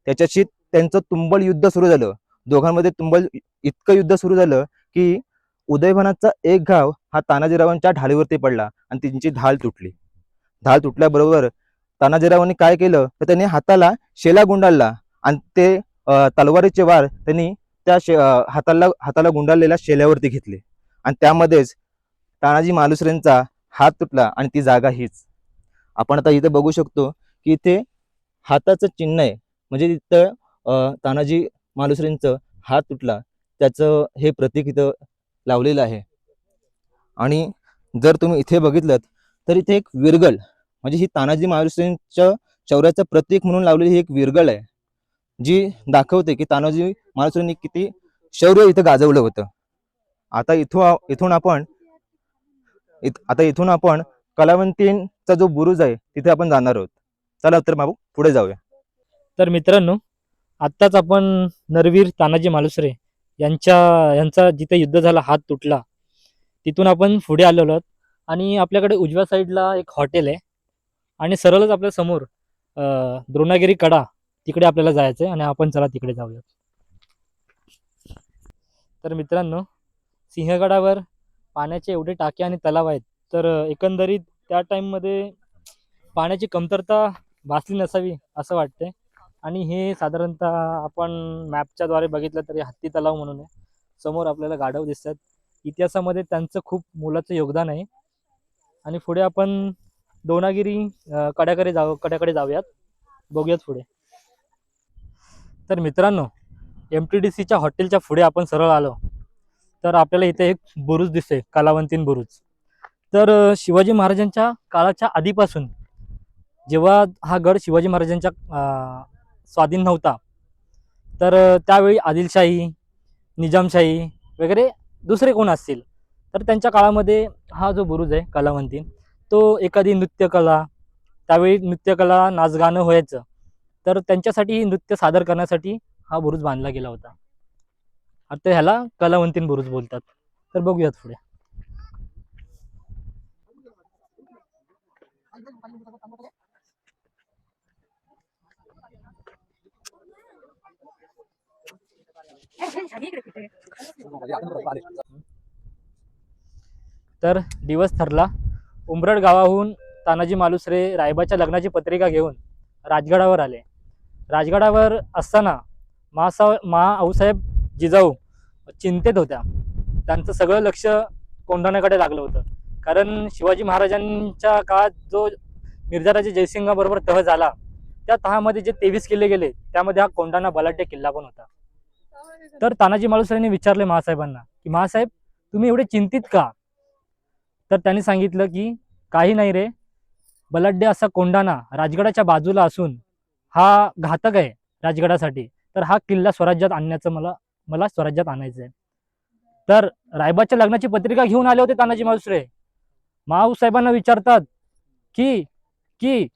त्याच्याशी त्यांचं तुंबळ युद्ध सुरू झालं. दोघांमध्ये तुंबळ इतकं युद्ध सुरू झालं की उदयभानाचा एक घाव हा तानाजीरावांच्या ढालीवरती पडला आणि त्यांची ढाल तुटली. ढाल तुटल्याबरोबर तानाजीरावांनी काय केलं तर त्यांनी हाताला शेला गुंडाळला आणि ते तलवारीचे वार त्यांनी त्या हाताला गुंडाळलेल्या शेल्यावरती घेतले आणि त्यामध्येच तानाजी मालुसरेंचा हात तुटला आणि ती जागा हीच. आपण आता इथे बघू शकतो की इथे हाताचं चिन्ह आहे, म्हणजे तिथं तानाजी मालुसरेंचं हात तुटला त्याचं हे प्रतीक इथं लावलेलं आहे. आणि जर तुम्ही इथे बघितलं तर इथे एक विरगळ, म्हणजे ही तानाजी मालुसरेंच्या शौर्याचं प्रतीक म्हणून लावलेली ही एक विरगळ आहे, जी दाखवते की तानाजी मालुसरेंनी किती शौर्य इथं गाजवलं होतं. आता इथून आपण कलावंतींचा जो बुरुज आहे तिथे आपण जाणार आहोत. चला तर बाबू पुढे जाऊया. तर मित्रांनो, आत्ताच आपण नरवीर तानाजी मालुसरे यांचा जिथे युद्ध झाला, हात तुटला, तिथून आपण पुढे आलेलो आहोत. आणि आपल्याकडे उजव्या साईडला एक हॉटेल आहे आणि सरळच आपल्या समोर द्रोणागिरी कडा, तिकडे आपल्याला जायचं आहे आणि आपण चला तिकडे जाऊया. तर मित्रांनो, सिंहगडावर पाण्याचे एवढे टाके आणि तलाव आहेत, तर एकंदरीत त्या टाईममध्ये पाण्याची कमतरता भासली नसावी असं वाटते. आणि हे साधारणतः आपण मॅपच्या द्वारे बघितलं तरी हत्ती तलाव म्हणून आहे. समोर आपल्याला गाढव दिसतात. इतिहासामध्ये त्यांचं खूप मोलाचं योगदान आहे. आणि पुढे आपण दोनागिरी कड्याकडे जाऊयात, बघूयात पुढे. तर मित्रांनो, MTDCच्या हॉटेलच्या पुढे आपण सरळ आलो तर आपल्याला इथे एक बुरुज दिसते, कलावंतीन बुरुज. तर शिवाजी महाराजांच्या काळाच्या आधीपासून, जेव्हा हा गड शिवाजी महाराजांच्या स्वाधीन नव्हता, तर त्यावेळी आदिलशाही, निजामशाही वगैरे दुसरे कोण असतील तर त्यांच्या काळामध्ये हा जो बुरुज आहे कलावंतीन, तो एखादी नृत्यकला, त्यावेळी नृत्यकला नाचगाणं व्हायचं, तर त्यांच्यासाठी नृत्य सादर करण्यासाठी हा बुरुज बांधला गेला होता. आता ह्याला कलावंतीन बुरुज बोलतात. तर बघूयात पुढे. तर दिवस ठरला. उंबरड गावाहून तानाजी मालुसरे रायबाच्या लग्नाची पत्रिका घेऊन राजगडावर आले. राजगडावर असताना आऊसाहेब जिजाऊ चिंतेत होत्या. त्यांचं सगळं लक्ष कोंढाण्याकडे लागलं होतं, कारण शिवाजी महाराजांच्या काळात जो मिर्झाराजे जयसिंगाबरोबर तह झाला, त्या तहामध्ये जे 23 किल्ले गेले त्यामध्ये हा कोंढाणा बलाढ्य किल्ला पण होता. तर तानाजी मालुसरेंनी विचारले महासाहेबांना की महासाहेब, तुम्ही एवढे चिंतित का? तर त्यांनी सांगितलं की काही नाही रे, बलाढ्य असा कोंढाणा राजगडाच्या बाजूला असून हा घातक आहे राजगडासाठी, तर हा किल्ला स्वराज्यात आणण्याचं मला स्वराज्यात आणायचं आहे. तर रायबाच्या लग्नाची पत्रिका घेऊन आले होते तानाजी मालुसरे. माऊसाहेबांना विचारतात की की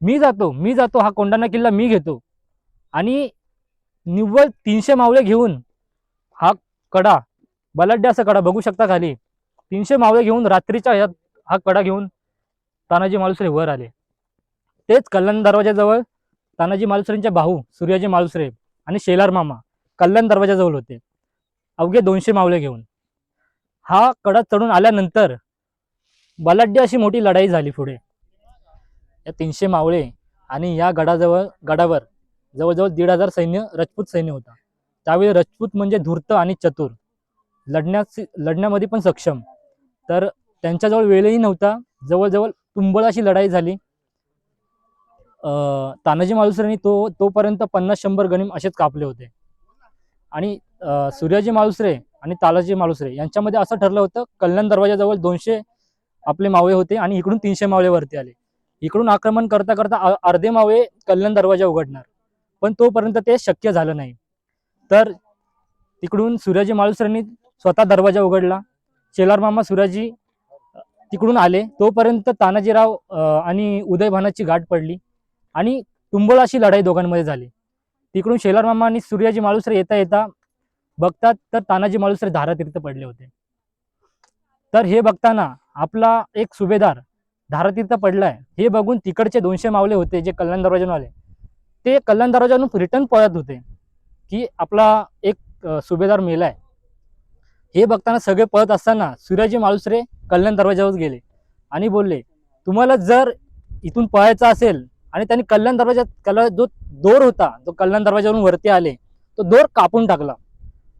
मी जातो हा कोंढाणा किल्ला मी घेतो, आणि निव्वळ 300 मावळे घेऊन हा कडा, बलाढ्य असा कडा बघू शकता खाली, 300 मावळे घेऊन रात्रीच्या ह्यात हा कडा घेऊन तानाजी मालुसरे वर आले. तेच कल्याण दरवाजाजवळ तानाजी मालुसरेंचे भाऊ सूर्याजी मालुसरे आणि शेलार मामा कल्याण दरवाजाजवळ होते, अवघे 200 मावळे घेऊन. हा कडा चढून आल्यानंतर बलाढ्य अशी मोठी लढाई झाली पुढे. या 300 मावळे आणि या गडावर जवळजवळ 1500 सैन्य, राजपूत सैन्य होता. त्यावेळी राजपूत म्हणजे धूर्त आणि चतुर, लढण्यामध्ये पण सक्षम. तर त्यांच्याजवळ वेळही नव्हता. जवळजवळ तुंबळ अशी लढाई झाली. तानाजी मालुसरेंनी तोपर्यंत 50-100 गनिम असेच कापले होते. आणि सूर्याजी मालुसरे आणि तानाजी मालुसरे यांच्यामध्ये असं ठरलं होतं, कल्याण दरवाजाजवळ 200 आपले मावळे होते आणि इकडून 300 मावळे वरती आले. इकडून आक्रमण करता करता अर्धे मावळे कल्याण दरवाजा उघडणार, पण तोपर्यंत ते शक्य झालं नाही. तर तिकडून सूर्याजी मालुसरेंनी स्वतः दरवाजा उघडला. शेलार मामा सूर्याजी तिकडून आले. तोपर्यंत तानाजीराव आणि उदयभानाची गाठ पडली आणि तुंबळ अशी लढाई दोघांमध्ये झाली. तिकडून शेलार मामा आणि सूर्याजी मालुसरे येता येता बघतात तर तानाजी मालुसरे धारातीर्थ पडले होते. तर हे बघताना आपला एक सुभेदार धारातीर्थ पडलाय हे बघून तिकडचे 200 मावले होते जे कल्याण दरवाजावरून आले, ते कल्याण दरवाजावरून रिटर्न पळत होते की आपला एक सुभेदार मेलाय. हे बघताना सगळे पळत असताना सूर्याजी मालुसरे कल्याण दरवाजावर गेले आणि बोलले, तुम्हाला जर इथून पळायचं असेल, आणि त्यांनी कल्याण दरवाजा जो दोर होता जो कल्याण दरवाजावरून वरती आले तो दोर कापून टाकला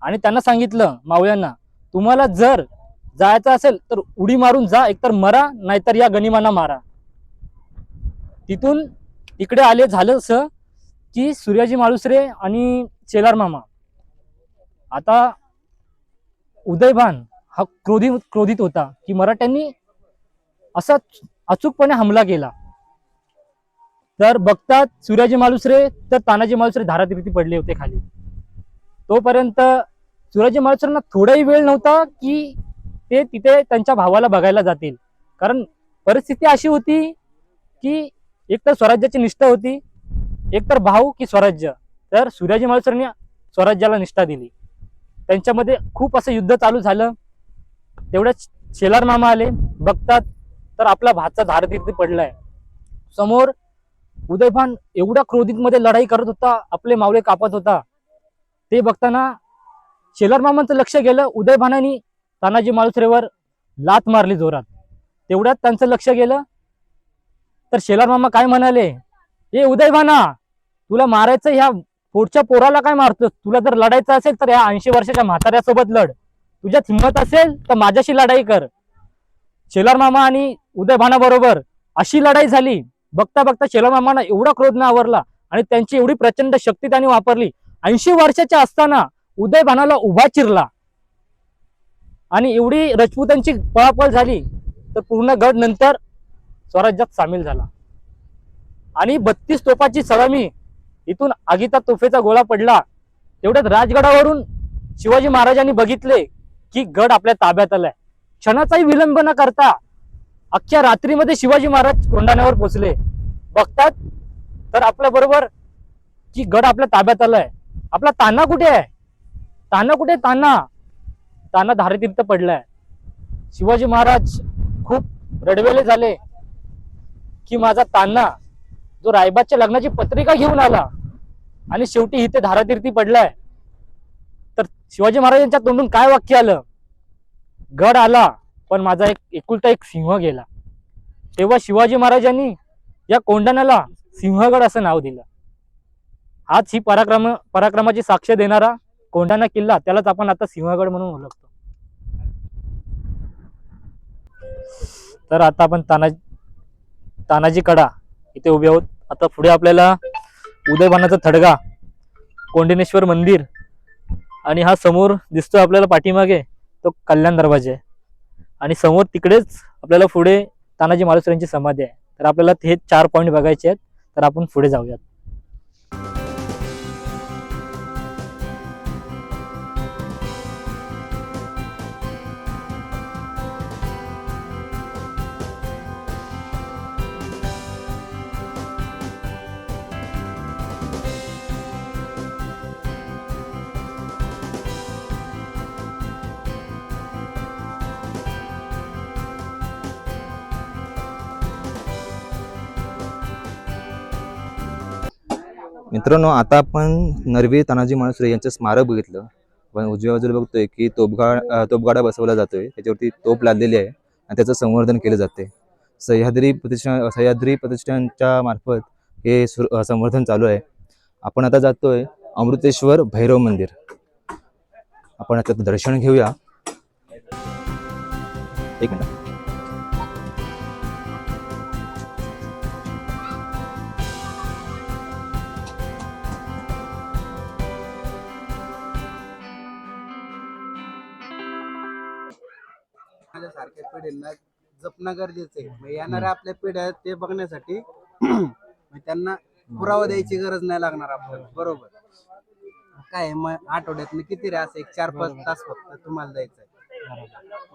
आणि त्यांना सांगितलं मावळ्यांना, तुम्हाला जर जायचं असेल तर उडी मारून जा, एकतर मरा नाहीतर या गनिमांना मारा. तिथून इकडे आले. झालं असं की सूर्याजी मालुसरे आणि शेलार मामा, आता उदयभान हा क्रोधित होता की मराठ्यांनी असा अचूकपणे हमला केला. तर बघतात सूर्याजी मालुसरे तर तानाजी मालुसरे धारातीर्थी पडले होते खाली. तोपर्यंत सूर्याजी मालुसरेंना थोडाही वेळ नव्हता की ते तिथे त्यांच्या भावाला बघायला जातील, कारण परिस्थिती अशी होती की एकतर स्वराज्याची निष्ठा होती, एकतर भाऊ की स्वराज्य. तर सूर्याजी मालुसरेंनी स्वराज्याला निष्ठा दिली. त्यांच्यामध्ये खूप असं युद्ध चालू झालं. तेवढ्याच शेलार मामा आले. बघतात तर आपला भाचा धारातीर्थी पडलाय. समोर उदयभान एवढ्या क्रोधित मध्ये लढाई करत होता, आपले मावळे कापत होता. ते बघताना शेलार मामांचं लक्ष गेलं. उदयभानाने तानाजी मालुसरेवर लात मारली जोरात. तेवढ्यात त्यांचं लक्ष गेलं तर शेलार मामा काय म्हणाले, ए उदयभाना, तुला मारायचं ह्या पोटच्या पोराला काय मारतोस? तुला जर लढायचं असेल तर या 80 वर्षाच्या म्हाताऱ्यासोबत लढ. तुझ्यात हिंमत असेल तर माझ्याशी लढाई कर. शेलार मामा आणि उदयभाना बरोबर अशी लढाई झाली. बघता बघता शेलार मामांना एवढा क्रोध न आवरला आणि त्यांची एवढी प्रचंड शक्ती त्यांनी वापरली. 80 वर्षाच्या असताना उदयभानाला उभा चिरला आणि एवढी राजपुतांची पळापळ झाली तर पूर्ण गड नंतर स्वराज्यात सामील झाला. आणि 32 तोफाची सलामी, इथून आगीचा तोफेचा गोळा पडला. तेवढ्यात राजगडावरून शिवाजी महाराजांनी बघितले की गड आपल्या ताब्यात आलाय. क्षणाचाही विलंब न करता अख्ख्या रात्रीमध्ये शिवाजी महाराज कोंढाण्यावर पोहोचले. बघतात तर आपल्या बरोबर की गड आपल्या ताब्यात आलाय. आपला ताना कुठे आहे? ताना कुठे? ताना धारातीर्थ पडलाय. शिवाजी महाराज खूप रडवेले झाले की माझा तान्हा जो रायबाच्या लग्नाची पत्रिका घेऊन आला आणि शेवटी इथे धारातीर्थी पडलाय. तर शिवाजी महाराजांच्या तोंडून काय वाक्य आलं, गड आला पण माझा एकुलता एक सिंह गेला. तेव्हा शिवाजी महाराजांनी या कोंढाण्याला सिंहगड असं नाव दिलं. हाच ही पराक्रमाची साक्ष देणारा कोंढाणा किल्ला, त्यालाच आपण आता सिंहगड म्हणून ओळखतो. तर आता आपण तानाजी कडा इथे उभे आहोत. आता पुढे आपल्याला उदयभानाचा थडगा, कोंढेनेश्वर मंदिर आणि हा समोर दिसतोय आपल्याला पाठीमागे तो कल्याण दरवाजा आहे. आणि समोर तिकडेच आपल्याला पुढे तानाजी मालुसरेंची समाधी आहे. तर आपल्याला हे 4 पॉईंट बघायचे आहेत. तर आपण पुढे जाऊयात. मित्रांनो, आता आपण नरवीर तानाजी मालुसरे यांचं स्मारक बघितलं. पण उजव्या बाजूला बघतोय की तोफगाडा बसवला जातोय, त्याच्यावरती तोफ लादलेली आहे आणि त्याचं संवर्धन केलं जाते. सह्याद्री प्रतिष्ठानच्या मार्फत हे संवर्धन चालू आहे. आपण आता जातोय अमृतेश्वर भैरव मंदिर. आपण आता दर्शन घेऊया. एक मिनिट. सारख्या पिढींना जपणं गरजेचं आहे. मग येणाऱ्या आपल्या पिढ्या ते बघण्यासाठी मग त्यांना पुरावा द्यायची गरज नाही लागणार आपल्याला. बरोबर काय आहे, मग आठवड्यात किती रे असं 1-4-5 तास फक्त तुम्हाला द्यायचं आहे.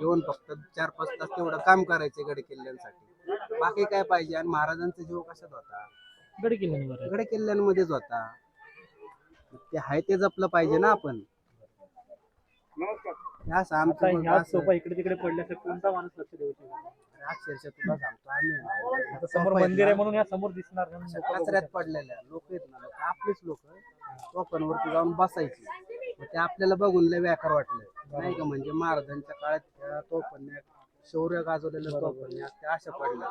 येऊन फक्त 4-5 तास तेवढं काम करायचे गड किल्ल्यांसाठी. बाकी काय पाहिजे. आणि महाराजांचा जीव कशात होता? गड किल्ल्यांवर गड किल्ल्यांमध्येच होता. ते आहे ते जपलं पाहिजे ना आपण. हे असं आमचं आता मग ह्या असं- सोपा इकडे तिकडे पडल्या तर कोणता माणूस लक्ष देऊ शकतो? अक्षरशः तुला सांगतो आम्ही आता समोर मंदिर आहे म्हणून या समोर दिसणार नाही. अशा कचऱ्यात पडलेल्या लोक आहेत ना, आपलीच लोक टोकांवरती जाऊन बसायची. मग ते आपल्याला बघून लय बेकार वाटलं नाही का. म्हणजे महाराजांच्या काळात त्या तोफांनी शौर्य गाजवलेल्या तोफांनी त्या अशा पडल्या.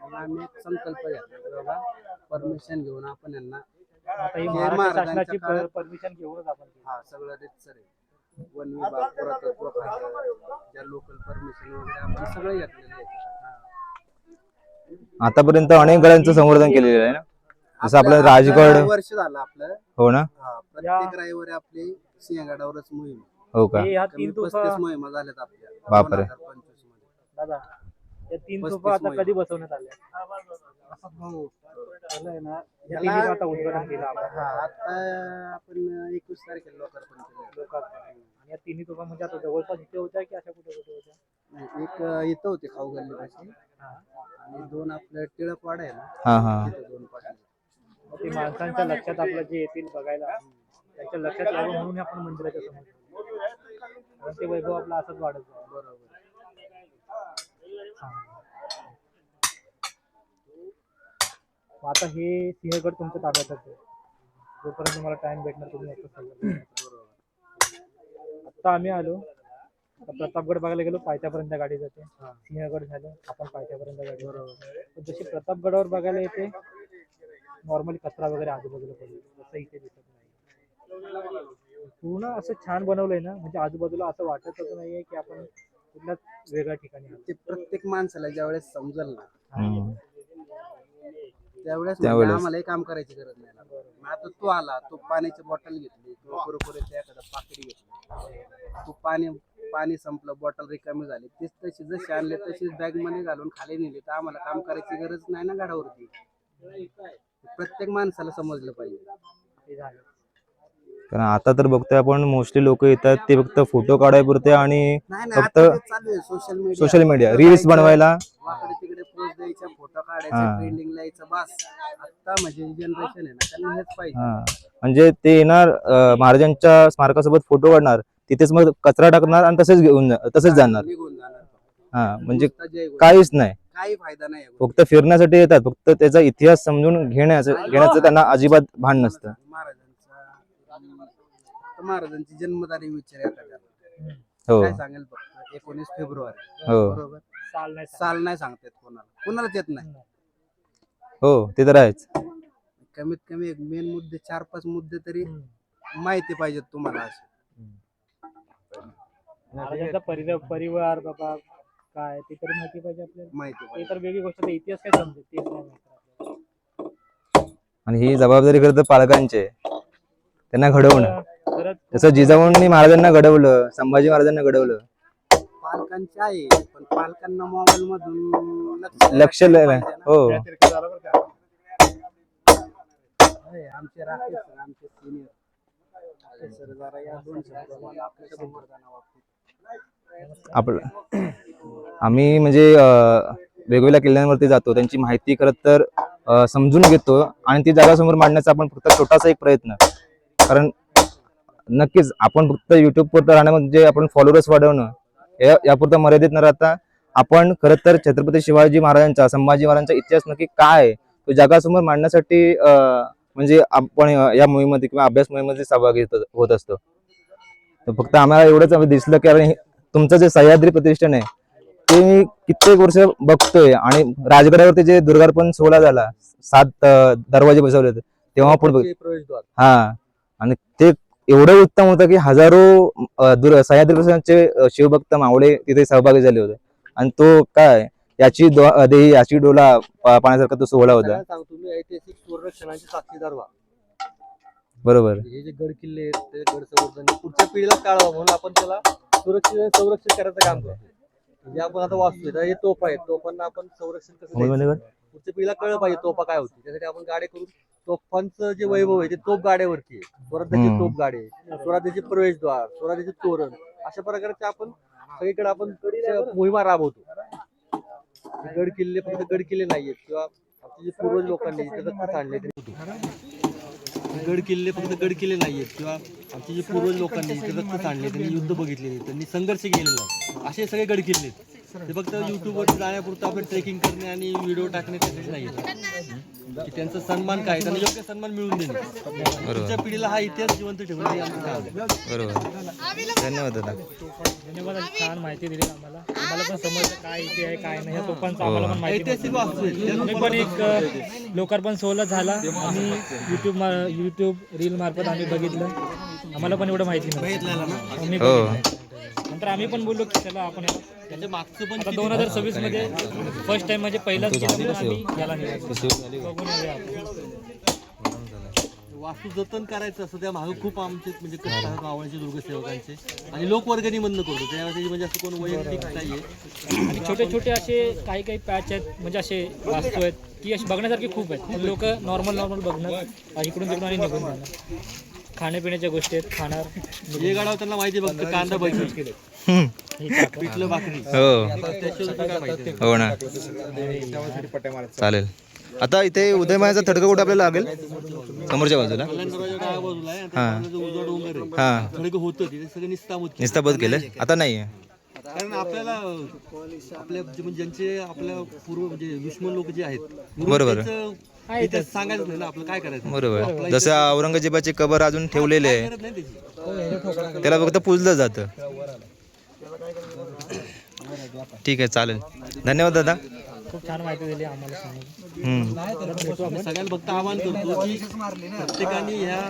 मग आम्ही एक संकल्प घेतला की बाबा परमिशन घेऊन आपण यांना आता ही जे महाराष्ट्र महाराजांच्या शासनाची काळात- परमिशन घेऊनच आपण केलं. हा सगळं रितसर आहे. वन विभाग, पुरातत्व खातं, ज्या लोकल परमिशन वगैरे आपण सगळं घेतलेलं आहे. आतापर्यंत अनेक गडांचं संवर्धन केलेलं आहे ना, जसं आपलं राजगड. वर्ष झालं आपलं. हो ना. प्रत्येक रविवारी आपली सिंहगडावरच मोहीम. हो का. हे ह्या कमी तीन 35 तोफा मोहिमा झाल्यात आपल्या बापरे. 2025 मध्ये. दादा या तीन 35 तोफा आता मोहीम. कधी बसवण्यात आल्या? हो. त्याला आहे ना, या याला- तिन्ही आता उद्घाटन केलं आपण. हा, आता आपण 21 तारखेला लोकार्पण केलं. आणि या तिन्ही तोफा म्हणजे आता जवळपास इथे होत्या की अशा कुठे कुठे होत्या? नाही, एक इथं होते खाऊ गल्ली पाशी आणि 2 आपलं टिळकवाडा आहे ना, हा हा. तिथं 2 पाठी. मग ते माणसांच्या लक्षात आपलं जे येतील बघायला त्यांच्या लक्षात यावं म्हणून आपण मंदिराच्या समोर ठेवलं. कारण ते वैभव आपला असंच वाढत जाईल. बरोबर. मग आता हे सिंहगड तुमच्या ताब्यातच आहे. जोपर्यंत तुम्हाला टाइम भेटणार तुम्ही आता सगळं. आता आम्ही आलो आता प्रतापगड बघायला गेलो, पायथ्यापर्यंत गाडी जाते. सिंहगड झालं, आपण पायथ्यापर्यंत गाडी जाते. जशी प्रतापगडावर बघायला येते नॉर्मली कचरा वगैरे आजूबाजूला पडतो, तसं इथे दिसत नाही. पूर्ण असं छान बनवलंय ना, म्हणजे आजूबाजूला असं वाटतच नाहीये की आपण कुठल्याच वेगळ्या ठिकाणी आलो. ते प्रत्येक माणसाला ज्यावेळेस समजल ना, हम्म. त्यावेळेस त्यावेळेस. आम्हाला काम करायची गरज नाही लागणार. मग आता तू आला, तू पाण्याची बॉटल घेतली किंवा कुरकुरेच्या एखादा पाकडी घेतली, तू पाणी संपलं, बॉटल रिकामी झाली, तीच तशी जशी आणले तशीच बॅग मध्ये घालून खाली नेली, तर आम्हाला काम करायची गरज नाही ना गडावरती. प्रत्येक माणसाला समजलं पाहिजे. ते झालं. कारण आता तर बघतोय आपण मोस्टली लोक येतात ते फक्त फोटो काढायपुरते आणि नाही फक्त आता ते चालू आहे सोशल मीडिया रील्स बनवायला. वाकडे तिकडे पोस्ट द्यायच्या, फोटो काढायचे, हा. ट्रेंडिंगला यायचं, बस. आता म्हणजे जनरेशन आहे ना, त्यांना हेच पाहिजे. हा. म्हणजे ते येणार महाराजांच्या स्मारकासोबत फोटो काढणार, तिथेच मग कचरा टाकणार आणि तसेच जाणार. निघून जाणार. हा म्हणजे नुसता जय गोष्ट. काहीच नाही, काही फायदा नाही. फक्त फिरण्यासाठी येतात, फक्त त्याचा इतिहास समजून घेण्याचं त्यांना अजिबात भान नसतं. महाराजांची जन्मतारीख विचार एखाद्याला हो काय सांगेल फक्त 19 फेब्रुवारी. हो बरोबर. साल नाही साल नाही सांगतात कोणालाच येत नाही. हो ते तर आहेच. कमीत कमी एक मेन मुद्दे 4-5 मुद्दे तरी माहिती पाहिजेत तुम्हाला. असे महाराजांचा परिवार बाबा काय ते तरी माहिती पाहिजे आपल्याला. माहिती ते पाहिजे. तर वेगळी गोष्ट, ते इतिहास काय समजेल तेच नाही माहिती आपल्याला. आणि ही जबाबदारी खरं तर पालकांची आहे, त्यांना घडवणं. खरंच जसं जिजाऊंनी महाराजांना घडवलं, संभाजी महाराजांना घडवलं, पालकांचे आहे, पण पालकांना मोबाईल मधून लक्ष पाहिजे ना. हो आमचे राकेश सर, आमचे सिनियर सर, जरा या 2 शब्दात आपल्या संवर्धनाबाबतीत. आपलं आम्ही म्हणजे वेगवेगळ्या किल्ल्यांवरती जातो, त्यांची माहिती खरं तर समजून घेतो आणि ती जगासमोर मांडण्याचा आपण फक्त छोटासा एक प्रयत्न. कारण नक्कीच आपण फक्त युट्यूबवर राहण्यामध्ये आपण फॉलोअर्स वाढवणं यापुरतं मर्यादित न राहता आपण खरं तर छत्रपती शिवाजी महाराजांचा, संभाजी महाराजांचा इतिहास नक्की काय आहे तो जगासमोर मांडण्यासाठी म्हणजे आपण या मोहिमेमध्ये किंवा अभ्यास मोहिमेमध्ये सहभागी होत असतो. तर फक्त आम्हाला एवढंच दिसलं की अरे तुमचं जे सह्याद्री प्रतिष्ठान आहे ते मी कित्येक वर्ष बघतोय, आणि राजगडावरती जे दुर्गार्पण सोहळा झाला, 7 दरवाजे बसवले होते तेव्हा पण प्रवेशद्वार. हा, आणि ते एवढं उत्तम होतं की हजारो सह्याद्री प्रतिष्ठानचे शिवभक्त मावळे तिथे सहभागी झाले होते. आणि तो काय याची देही याची डोला पाण्यासारखा तो सोहळा होता. सगळ्यांना सांगतो, तुम्ही ऐतिहासिक सुवर्ण क्षणांचे साक्षीदार व्हा. बरोबर. हे जे गड किल्ले आहेत ते गड संवर्धन पुढच्या पिढीला टाळावं म्हणून आपण त्याला सुरक्षित संरक्षण करायचं काम करतो. जे आपण आता वाचतोय तर हे तोफा आहेत, तोफांना आपण संरक्षण कसं द्यायचं? पुढच्या पिढीला कळलं पाहिजे तोफा काय होती, त्यासाठी आपण गाड्या करून तोफांचं जे वैभव आहे ते तोफ गाड्यावरती आहे. स्वराज्याची हम्म. तोफ गाडी आहे, स्वराज्याचे प्रवेशद्वार, स्वराज्याचे तोरण, अशा प्रकारचे आपण सगळीकडे आपण मोहिमा राबवतो. गड किल्ले फक्त गड किल्ले नाहीयेत किंवा आपले जे पूर्वज लोकांनी जे रक्त सांडले गड किल्ले फक्त गड किल्ले नाहीयेत किंवा आमचे जे पूर्वज लोकांनी जे रक्त सांडले, त्यांनी युद्ध बघितलेले, त्यांनी संघर्ष केलेला आहे, असे सगळे गड किल्ले आहेत. ते फक्त युट्यूबवर जाण्यापुरतं आपण ट्रेकिंग करणे आणि व्हिडिओ टाकणे त्यासाठी नाही की त्यांचा सन्मान काय, त्यांना योग्य सन्मान मिळवून देणे. पुढच्या पिढीला हा इतिहास जिवंत ठेवणे हे आमचं काम आहे. बरोबर, धन्यवाद दादा. धन्यवाद. छान माहिती दिली आम्हाला. आम्हाला पण समजलं काय इथे आहे काय नाही. या तोफांचं आम्हाला पण माहिती ऐतिहासिक वास्तू आहे. आम्ही पण एक लोकार्पण सोहळा झाला. आम्ही युट्यूब रील मार्फत आम्ही बघितलं. आम्हाला पण एवढं माहिती नव्हतं. आम्ही हो. बघितलं. नंतर आम्ही पण बोललो की चला आपण त्याच्या मागचं पण आता 2026 मध्ये फर्स्ट टाइम म्हणजे पहिलाच गेलो आम्ही याला निघालो. बघून येऊया आपण. वास्तू जतन करायचं असं त्या मागे खूप आमचे म्हणजे कष्ट आहेत मावळचे दुर्गसेवकांचे आणि लोकवर्गणीमधनं करतो. त्यामध्ये म्हणजे असं कोण वैयक्तिक नाहीये. आणि छोटे छोटे असे काही काही पॅच आहेत म्हणजे असे वास्तू आहेत की असे बघण्यासारखे खूप आहेत. लोक नॉर्मल बघणार इकडून तिकडून आणि निघून जाणार. खाण्यापिण्याच्या गोष्टी आहेत, खाणार जे गाडावर त्यांना माहिती फक्त कांदा भजी पिठलं भाकरी हो त्याशिवाय काय माहिती हो ना, चालेल. आता इथे उदयमायाचा थडका कुठे आपल्याला लागेल? समोरच्या बाजूला. कल्याण दरवाजा डाव्या बाजूला आहे आणि त्या बाजूला जो उजवा डोंगर आहे हा, थोडं होतं तिथे सगळं निस्तामत केलं. निस्ताबत केलं, आता नाही. कारण आपल्याला आपल्या म्हणजे ज्यांचे आपल्या पूर्व म्हणजे दुश्मन लोक जे आहेत बरोबर. इतिहास सांगायचं नाही ना आपलं काय करायचं. बरोबर, जसं औरंगजेबाची कबर अजून ठेवलेले आहे, करत नाही त्याची. त्याला फक्त पूजलं जातं. ठीक आहे, चालेल. धन्यवाद दादा. खूप छान माहिती दिली आम्हाला. सांगितलं मी सगळ्यांना फक्त आवाहन करतो की प्रत्येकाने ह्या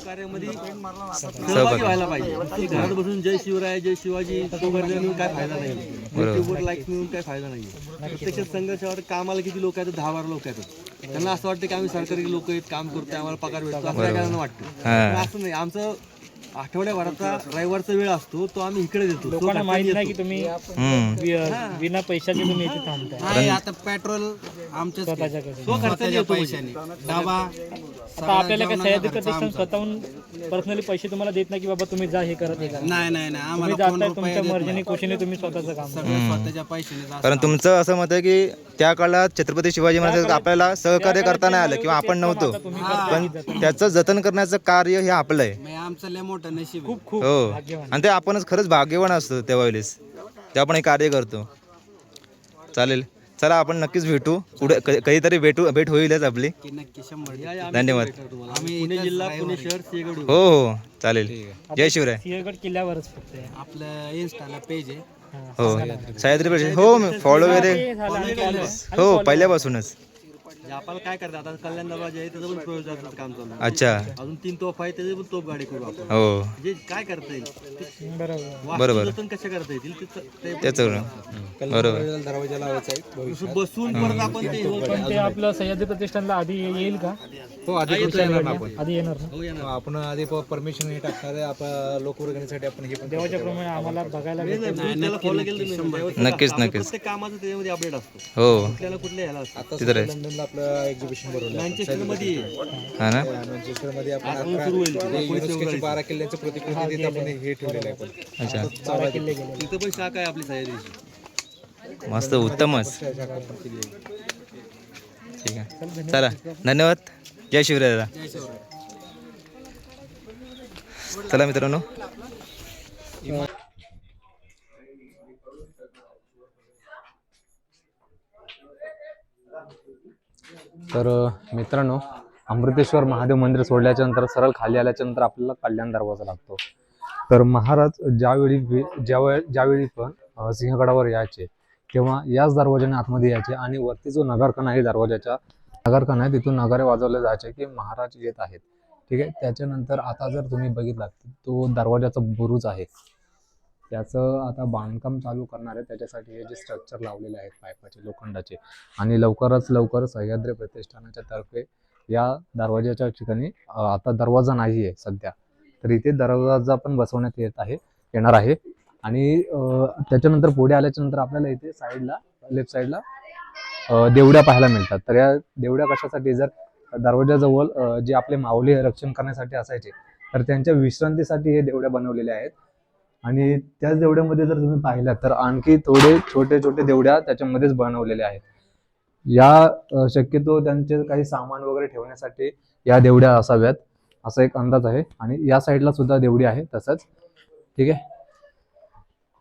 कार्यामध्ये सहभागी व्हायला पाहिजे. नुसती घरात बसून जय शिवराय जय शिवाजी तो गर्ज मिळून काय फायदा नाही, युट्यूबवर लाईक मिळून काय फायदा नाही. प्रत्यक्षात संघर्षावर कामाला किती लोक आहेत? 10-12 लोक आहेत. त्यांना असं वाटतं की आम्ही सरकारी लोक आहेत, काम करतोय, आम्हाला पगार भेटतो असं काय करायला वाटतं. पण असं नाही. आमचं आठवड्याभराचा रविवारचा वेळ असतो तो आम्ही इकडे देतो. लोकांना माहिती नाही की तुम्ही बिना पैशाचे तुम्ही इथे थांबताय. नाही, आता पेट्रोल आमच्या स्वतःच्या घरी. स्वतःच्या पैशाने डबा आता आपल्याला काय सह्याद्री प्रतिष्ठान स्वतःहून पर्सनली पैसे तुम्हाला देत नाही की बाबा तुम्ही जा हे करत हे करा. नाही नाही नाही, तुम्ही आम्हाला जाताय तुमच्या मर्जीने खुशीने तुम्ही स्वतःचं काम करा. सगळं स्वतःच्या पैशाने जास्त. कारण तुमचं असं मत आहे की त्या काळात छत्रपती शिवाजी महाराज आपल्याला सहकार्य करता नाही आलं किंवा आपण नव्हतो, पण त्याचं जतन करण्याचं कार्य हे आपलं आहे. म्हणजे आमचं लय मोठं नशीब आहे. खूप खूप हो, भाग्यवान. आणि ते आपणच खरंच भाग्यवान असतो त्यावेळेस ते आपण हे कार्य करतो. चालेल, चला आपण नक्कीच भेटू पुढे, कधीतरी भेट होईलच आपली. की नक्की 100%. धन्यवाद. आम्ही पुणे इथंच जिल्हा राहिलो पुणे नाही. शहर सिंहगड. हो हो, चालेल. जय शिवराय. सिंहगड किल्ल्यावरच फक्त आहे. आपलं इन्स्टाला पेज आहे. हो, सह्याद्री प्रदेश. हो, मी फॉलो वगैरे. ते झालं आणि follow. हो, पहिल्यापासूनच. जे आपल्याला काय करतात आता कल्याण दरवाजा आहे त्याचं पण प्रवेशद्वाराचं काम चालू आहे. अच्छा. अजून 3 तोफ आहे त्याची पण तोफ गाडी करू आपण. हो, जे काय करता येईल बरोबर. बरोबर. वास्तू जतन कशा करता येतील त्याच बरोबर. नुसतं बसून परत आपण ते पण ते आपलं सह्याद्री प्रतिष्ठानला आधी येईल का? हो, आधी येणार ना आपण. आधी येणार ना? आपण आधी परमिशन हे टाकणार आहे आपण लोकवर्गणीसाठी आपण हे पण देवाच्या प्रमाणे आम्हाला बघायला भेटेल. त्याला फॉलो केलं तुम्ही. नक्कीच, आपलं नक्कीच. प्रत्येक कामाचं त्याच्यामध्ये अपडेट असतो. हो, कुठल्याला कुठल्या ह्याला असतं. आता तिथं आहे. लंडनला आपलं एक्झिबिशन भरवलं मँचेस्टर मध्ये हा ना. मँचेस्टर मध्ये आपण आज सुरू होईल. युनेस्कोची 12 किल्ल्यांचं प्रतिकृती तिथे आपण हे ठेवलेलं आहे आपण. अच्छा, 12 किल्ले गेले. तिथं पण शाखा आहे आपली सह्याद्रीची. मस्त, उत्तमच. ठीक आहे, चला, धन्यवाद. जय शिवराय दादा. चला मित्रांनो, तर मित्रांनो, अमृतेश्वर महादेव मंदिर सोडल्याच्या नंतर सरळ खाली आल्याच्या नंतर आपल्याला कल्याण दरवाजा लागतो. तर महाराज ज्यावेळी पण सिंहगडावर यायचे तेव्हा याच दरवाजाने आतमध्ये यायचे आणि वरती जो नगरखाना आहे दरवाजाच्या नगरखाना आहे तिथून नगारे वाजवले जायचे की महाराज येत आहेत. ठीक आहे. त्याच्यानंतर आता जर तुम्ही बघितलात तो दरवाजाचा बुरुज आहे त्याचं आता बांधकाम चालू करणार आहे. त्याच्यासाठी हे जे स्ट्रक्चर लावलेले आहेत पाईपाचे लोखंडाचे आणि लवकर सह्याद्री प्रतिष्ठानाच्या तर्फे या दरवाजाच्या ठिकाणी आता दरवाजा नाही आहे सध्या, तर इथे दरवाजा पण बसवण्यात येणार आहे. आणि त्याच्यानंतर पुढे आल्याच्या नंतर आपल्याला इथे साईडला लेफ्ट साईडला देवड्या पाहायला मिळतात. तर या देवड्या कशासाठी, जर दरवाजाजवळ जे आपले माऊली रक्षण करण्यासाठी असायचे तर त्यांच्या विश्रांतीसाठी हे देवड्या बनवलेल्या आहेत. आणि त्याच देवड्यामध्ये जर तुम्ही पाहिलात तर आणखी थोडे छोटे छोटे देवड्या त्याच्यामध्येच बनवलेल्या आहेत. या शक्यतो त्यांचे काही सामान वगैरे ठेवण्यासाठी या देवड्या असाव्यात असा एक अंदाज आहे. आणि या साईडला सुद्धा देवडी आहे तसंच. ठीक आहे,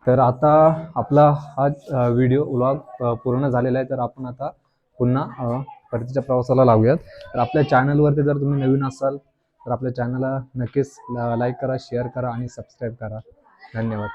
तर आता आपला हा व्हिडिओ व्लॉग पूर्ण झालेला आहे. तर आपण आता पुन्हा परतीच्या प्रवासाला लावूयात. तर आपल्या चॅनलवरती जर तुम्ही नवीन असाल तर आपल्या चॅनलला नक्कीच लाईक करा, शेअर करा आणि सबस्क्राईब करा. धन्यवाद.